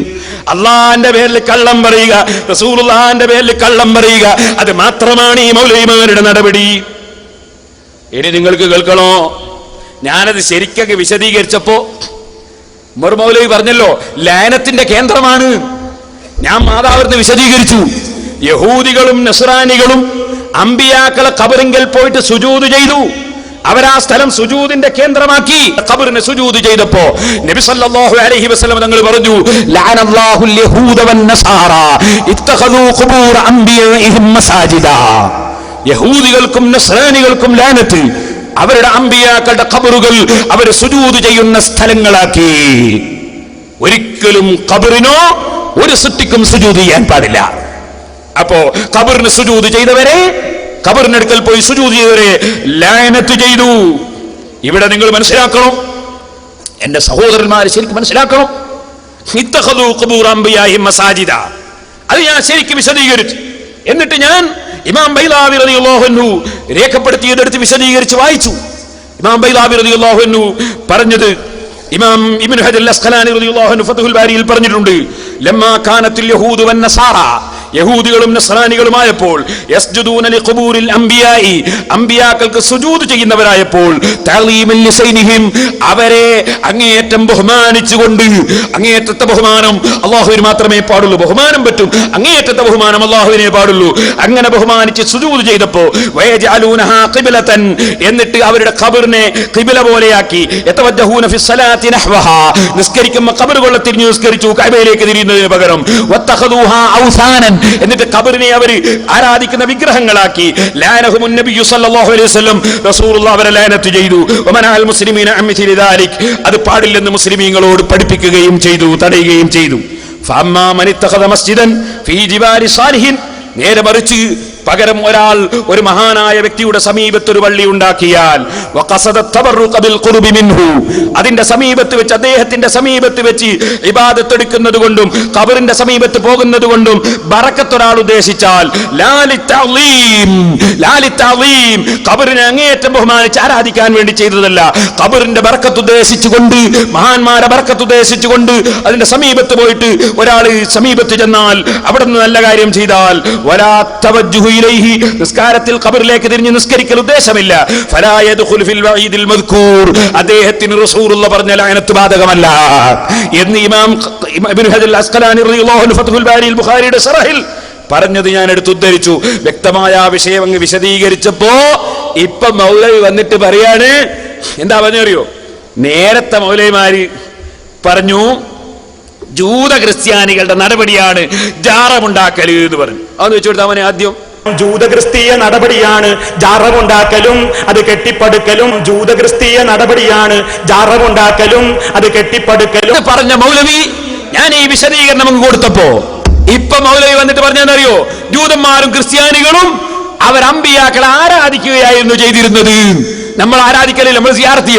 [SPEAKER 4] അള്ളാന്റെ പേരിൽ കള്ളം പറയുക, റസൂലുള്ളാഹിന്റെ പേരിൽ കള്ളം പറയുക, അത് മാത്രമാണ് ഈ മൗലവിമാരുടെ നടപടി. ഇനി നിങ്ങൾക്ക് കേൾക്കണോ? ഞാനത് ശരിക്കൊക്കെ വിശദീകരിച്ചപ്പോ മൗലവി പറഞ്ഞല്ലോ ലഅനത്തിന്റെ കേന്ദ്രമാണ്. ഞാൻ മാതാവിന് വിശദീകരിച്ചു. യഹൂദികളും നസ്രാനികളും അമ്പിയാക്കളെ ഖബറിങ്കൽ പോയിട്ട് സുജൂദ് ചെയ്തു. അവരാ സ്ഥലം സുജൂദിന്റെ കേന്ദ്രമാക്കി ഖബറിനെ സുജൂദ് ചെയ്തപ്പോ നബി സല്ലല്ലാഹു അലൈഹി വസല്ലം തങ്ങൾ പറഞ്ഞു, ലഅനല്ലാഹുൽ യഹൂദ വൻ നസാറ ഇത്തഖദൂ ഖുബൂർ അംബിയാഇഹിം മസാജിദ. യഹൂദികൾക്കും നസ്രാനികൾക്കും ലാനത്ത്, അവരുടെ അമ്പിയാക്കളുടെ ഖബറുകൾ അവർ സുജൂദ് ചെയ്യുന്ന സ്ഥലങ്ങളാക്കി. ഒരിക്കലും ഖബറിനോ ഒരു സൃഷ്ടിക്കും സുജൂദ് ചെയ്യാൻ പാടില്ല. അപ്പോ ഖബറിന് സുജൂദ് ചെയ്തവരെ, ഖബറിനടുക്കൽ പോയി സുജൂദ് ചെയ്തവരെ ലഅനത്ത് ചെയ്തു. ഇവിടെ നിങ്ങൾ മനസ്സിലാക്കണം, എന്റെ സഹോദരന്മാരെ ശരിക്കും മനസ്സിലാക്കണം. ഇത്തഖദൂ ഖുബൂർ അംബിയാഇഹിം മസാജിദ, അത് ഞാൻ ശരിക്കും വിശദീകരിച്ചു. എന്നിട്ട് ഞാൻ
[SPEAKER 1] ഇമാം ബൈലാവി റളിയല്ലാഹു അൻഹു രേഖപ്പെടുത്തിയതെടുത്ത് വിശദീകരിച്ച് വായിച്ചു. ഇമാം ബൈലാവി റളിയല്ലാഹു അൻഹു പറഞ്ഞത് ഇമാം ഇബ്നു ഹജർ അസ്ഖലാനി റളിയല്ലാഹു അൻഹു ഫത്ഹുൽ ബാരിയിൽ പറഞ്ഞിട്ടുണ്ട്, ലമ്മാ കാനത്തുൽ യഹൂദു വൻ നസാറ, യഹൂദികളും നസ്രാനികളുമായപ്പോൾ, യസ്ജുദൂന ലിഖുബൂരിൽ അംബിയാഇ, അംബിയാക്കൾക്ക് സുജൂദ് ചെയ്യുന്നവരായപ്പോൾ, തഅലീമൻ ലിസൈനിഹിം, അവരെ അങ്ങേയറ്റം ബഹുമാനിച്ചുകൊണ്ട്, അങ്ങേയറ്റത്തെ ബഹുമാനം അല്ലാഹുവിന് മാത്രമേ പാടുള്ളൂ, ബഹുമാനം പറ്റും, അങ്ങേയറ്റത്തെ ബഹുമാനം അല്ലാഹുവിനെ പാടുള്ളൂ. അങ്ങനെ ബഹുമാനിച്ച് സുജൂദ് ചെയ്തപ്പോൾ വയജഅലൂനഹാ ഖിബ്ലതൻ, എന്നിട്ട് അവരുടെ ഖബറിനെ ഖിബ്ല പോലെയാക്കി, യതവജ്ജഹൂന ഫിസ്സലാത്തി നഹ്വഹാ, നിസ്കരിക്കുമ്പോൾ ഖബർ കൊള്ള തിരിഞ്ഞു നിസ്കരിച്ചു, കഅബയിലേക്ക് തിരിയുന്നതിന് പകരം, വത്തഖദൂഹാ ഔസാനൻ, എന്നിട്ട് ഖബറിനെ അവർ ആരാധിക്കുന്ന വിഗ്രഹങ്ങളാക്കി. ലാനഹുമുൻ നബിയ്യു സല്ലല്ലാഹു അലൈഹി വസല്ലം, റസൂലുള്ളാഹി അവരെ ലാനത്ത് ചെയ്തു. വമനഅൽ മുസ്ലിമീന അമ്മിഥിലി ദാലിക്, അത് പാടില്ലെന്ന് മുസ്ലിമീങ്ങളോട് പഠിപ്പിക്കുകയും ചെയ്തു, തടയുകയും ചെയ്തു. ഫഅമ്മാ മൻ ഇത്തഖദ മസ്ജിദൻ ഫീ ജിവാരി സാലിഹിൻ, നേരെ മറിച്ച് പകരം ഒരാൾ ഒരു മഹാനായ വ്യക്തിയുടെ സമീപത്ത് ഒരു പള്ളി ഉണ്ടാക്കിയാൽ, അതിന്റെ സമീപത്ത് വെച്ച്, അദ്ദേഹത്തിന്റെ സമീപത്ത് വെച്ച് ഇബാദത്ത് എടുക്കുന്നത് കൊണ്ടും ഖബറിന്റെ സമീപത്ത് പോകുന്നത് കൊണ്ടും ബറക്കത്ത് ഒരാൾ ഉദ്ദേശിച്ചാൽ, ഖബറിനെ അങ്ങേയറ്റം ബഹുമാനിച്ച് ആരാധിക്കാൻ വേണ്ടി ചെയ്തതല്ല, ഖബറിന്റെ ബറക്കത്ത് ഉദ്ദേശിച്ചുകൊണ്ട്, മഹാന്മാരെ ബറക്കത്ത് ഉദ്ദേശിച്ചുകൊണ്ട് അതിന്റെ സമീപത്ത് പോയിട്ട് ഒരാൾ സമീപത്ത് ചെന്നാൽ അവിടെ നിന്ന് നല്ല കാര്യം ചെയ്താൽ, വലാ തവജ്ജുഹു ഇലൈഹി, നിസ്കാരത്തിൽ ഖബറിലേക്ക് തിരിഞ്ഞ് നിസ്കരിക്കൽ ഉദ്ദേശമില്ല, ഫലാ യദ്ഖുലു ഫിൽ വഈദിൽ മദ്കൂർ, അദ്ദേഹത്തിന് റസൂലുള്ളാഹി പറഞ്ഞ ലഅനത്ത് ബാധകമല്ല എന്ന് ഇമാം ഇബ്നു ഹജർ അസ്ഖലാനി റളിയല്ലാഹു അൻഹു ഫത്ഹുൽ ബാരിയിൽ ബുഖാരിയുടെ ശറഹിൽ പറഞ്ഞത് ഞാൻ എടുത്ത് ഉദ്ധരിച്ചു. വ്യക്തമായ ആ വിഷയം അങ്ങ് വിശദീകരിച്ചപ്പോ ഇപ്പൊ മൗലവി വന്നിട്ട് പറയാണ്, എന്താ പറഞ്ഞറിയോ, നേരത്തെ മൗലവിമാര് പറഞ്ഞു ജൂത ക്രിസ്ത്യാനികളുടെ നടപടിയാണ് ജാറമുണ്ടാക്കല് എന്ന് പറഞ്ഞു. അതെന്ന് വെച്ചു കൊടുത്താൽ അവനെ ആദ്യം
[SPEAKER 6] ജൂതക്രിസ്തീയ നടപടിയാണ് ജാറമുണ്ടാക്കലും അത് കെട്ടിപ്പടുക്കലും, ജൂതക്രിസ്തീയ നടപടിയാണ് ജാറമുണ്ടാക്കലും അത് കെട്ടിപ്പടുക്കലും
[SPEAKER 1] പറഞ്ഞ മൗലവി ഞാൻ ഈ വിശദീകരണം അങ്ങ് കൊടുത്തപ്പോ ഇപ്പൊ മൗലവി വന്നിട്ട് പറഞ്ഞറിയോ, ജൂതന്മാരും ക്രിസ്ത്യാനികളും അവർ അമ്പിയാക്കളെ ആരാധിക്കുകയായിരുന്നു ചെയ്തിരുന്നത്. നമ്മൾ ആരാധിക്കലല്ലേ, നമ്മൾ സിയാറത്ത്,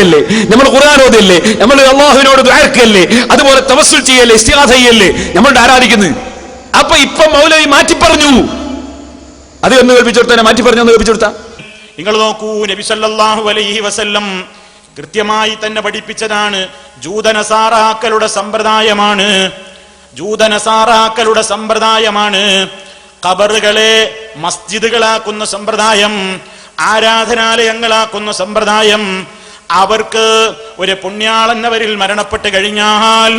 [SPEAKER 1] നമ്മൾ ഖുർആൻ ഓതല്ലേ, നമ്മൾ അല്ലാഹുവിനോട് ദുആക്കല്ലേ, അതുപോലെ തവസ്സുൽ ചെയ്യല്ലേ, ഇസ്തിഗാസ ചെയ്യല്ലേ നമ്മളുടെ ആരാധിക്കുന്നത്. അപ്പൊ ഇപ്പൊ മൗലവി മാറ്റി പറഞ്ഞു, അത് ഒന്ന് കേൾപ്പിച്ചെടുത്താ, മാറ്റി പറഞ്ഞു ഒന്ന് കേൾപ്പിച്ചെടുത്താ.
[SPEAKER 6] നിങ്ങൾ നോക്കൂ, നബി സല്ലല്ലാഹു അലൈഹി വസല്ലം കൃത്യമായി തന്നെ പഠിപ്പിച്ചതാണ്, ജൂതനസാറാക്കളുടെ സമ്പ്രദായമാണ്, ജൂതനസാറാക്കളുടെ സമ്പ്രദായമാണ് ഖബറുകളെ മസ്ജിദുകളാക്കുന്ന സമ്പ്രദായം, ആരാധനാലയങ്ങളാക്കുന്ന സമ്പ്രദായം. അവർക്ക് ഒരു പുണ്യാളന്നവരിൽ മരണപ്പെട്ട് കഴിഞ്ഞാൽ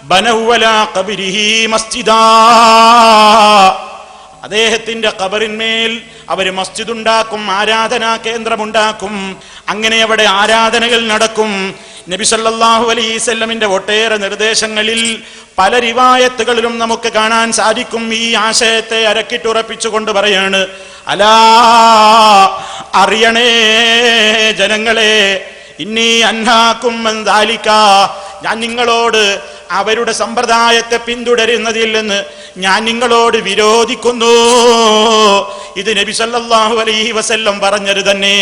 [SPEAKER 6] ബനൗവല ഖബരിഹി മസ്ജിദാ, അദ്ദേഹത്തിന്റെ ഖബറിന്മേൽ അവർ മസ്ജിദ് ഉണ്ടാക്കും, ആരാധനാ കേന്ദ്രമുണ്ടാക്കും. അങ്ങനെ അവിടെ ആരാധനകൾ നടക്കും. നബി സല്ലല്ലാഹു അലൈഹി വസല്ലമിന്റെ ഒട്ടേറെ നിർദ്ദേശങ്ങളിൽ പല റിവായത്തുകളിലും നമുക്ക് കാണാൻ സാധിക്കും. ഈ ആശയത്തെ അരക്കിട്ടുറപ്പിച്ചുകൊണ്ട് പറയാണ്, അലാ അറിയണേ ജനങ്ങളെ, ഇന്നി അൻഹാക്കും മൻ ദാലിക, ഞാൻ നിങ്ങളോട് അവരുടെ സമ്പ്രദായത്തെ പിന്തുടരുന്നതിൽ നിന്ന് ഞാൻ നിങ്ങളോട് വിരോധിക്കുന്നു. ഇത് നബി സല്ലല്ലാഹു അലൈഹി വസല്ലം പറഞ്ഞത് തന്നെ,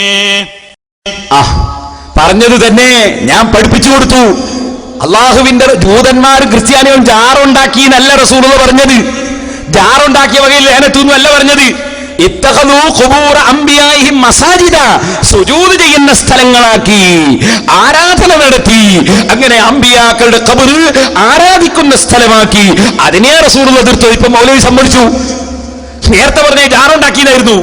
[SPEAKER 1] പറഞ്ഞത് തന്നെ ഞാൻ പഠിപ്പിച്ചു കൊടുത്തു. അള്ളാഹുവിന്റെ ജൂതന്മാരും ക്രിസ്ത്യാനികളും ജാറുണ്ടാക്കി എന്നല്ല റസൂലുള്ളാഹി പറഞ്ഞത്, ജാറുണ്ടാക്കിയ വകയിൽ ലഅനത്തൊന്നും അല്ല പറഞ്ഞത്. ഇത്തഖദൂ ഖുബൂറ അംബിയാഇഹിം മസാജിദ, സുജൂദ് ചെയ്യുന്ന സ്ഥലങ്ങളാക്കി, ആരാധന നടത്തി, അങ്ങനെ അംബിയാക്കളുടെ ഖബർ ആരാധിക്കുന്ന സ്ഥലമാക്കി. അതിനെ റസൂലുള്ളാഹി എതിർത്തത്. ഇപ്പൊ മൗലവി സമ്മതിച്ചു. നേരത്തെ പറഞ്ഞ ജാറുണ്ടാക്കിയതായിരുന്നു,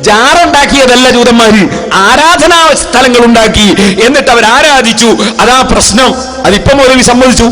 [SPEAKER 1] ജാറുണ്ടാക്കിയതല്ല ജൂതന്മാര്, ആരാധനാ സ്ഥലങ്ങൾ ഉണ്ടാക്കി, എന്നിട്ട് അവർ ആരാധിച്ചു. അതാ പ്രശ്നം. അതിപ്പോ മൗലവി സമ്മതിച്ചു.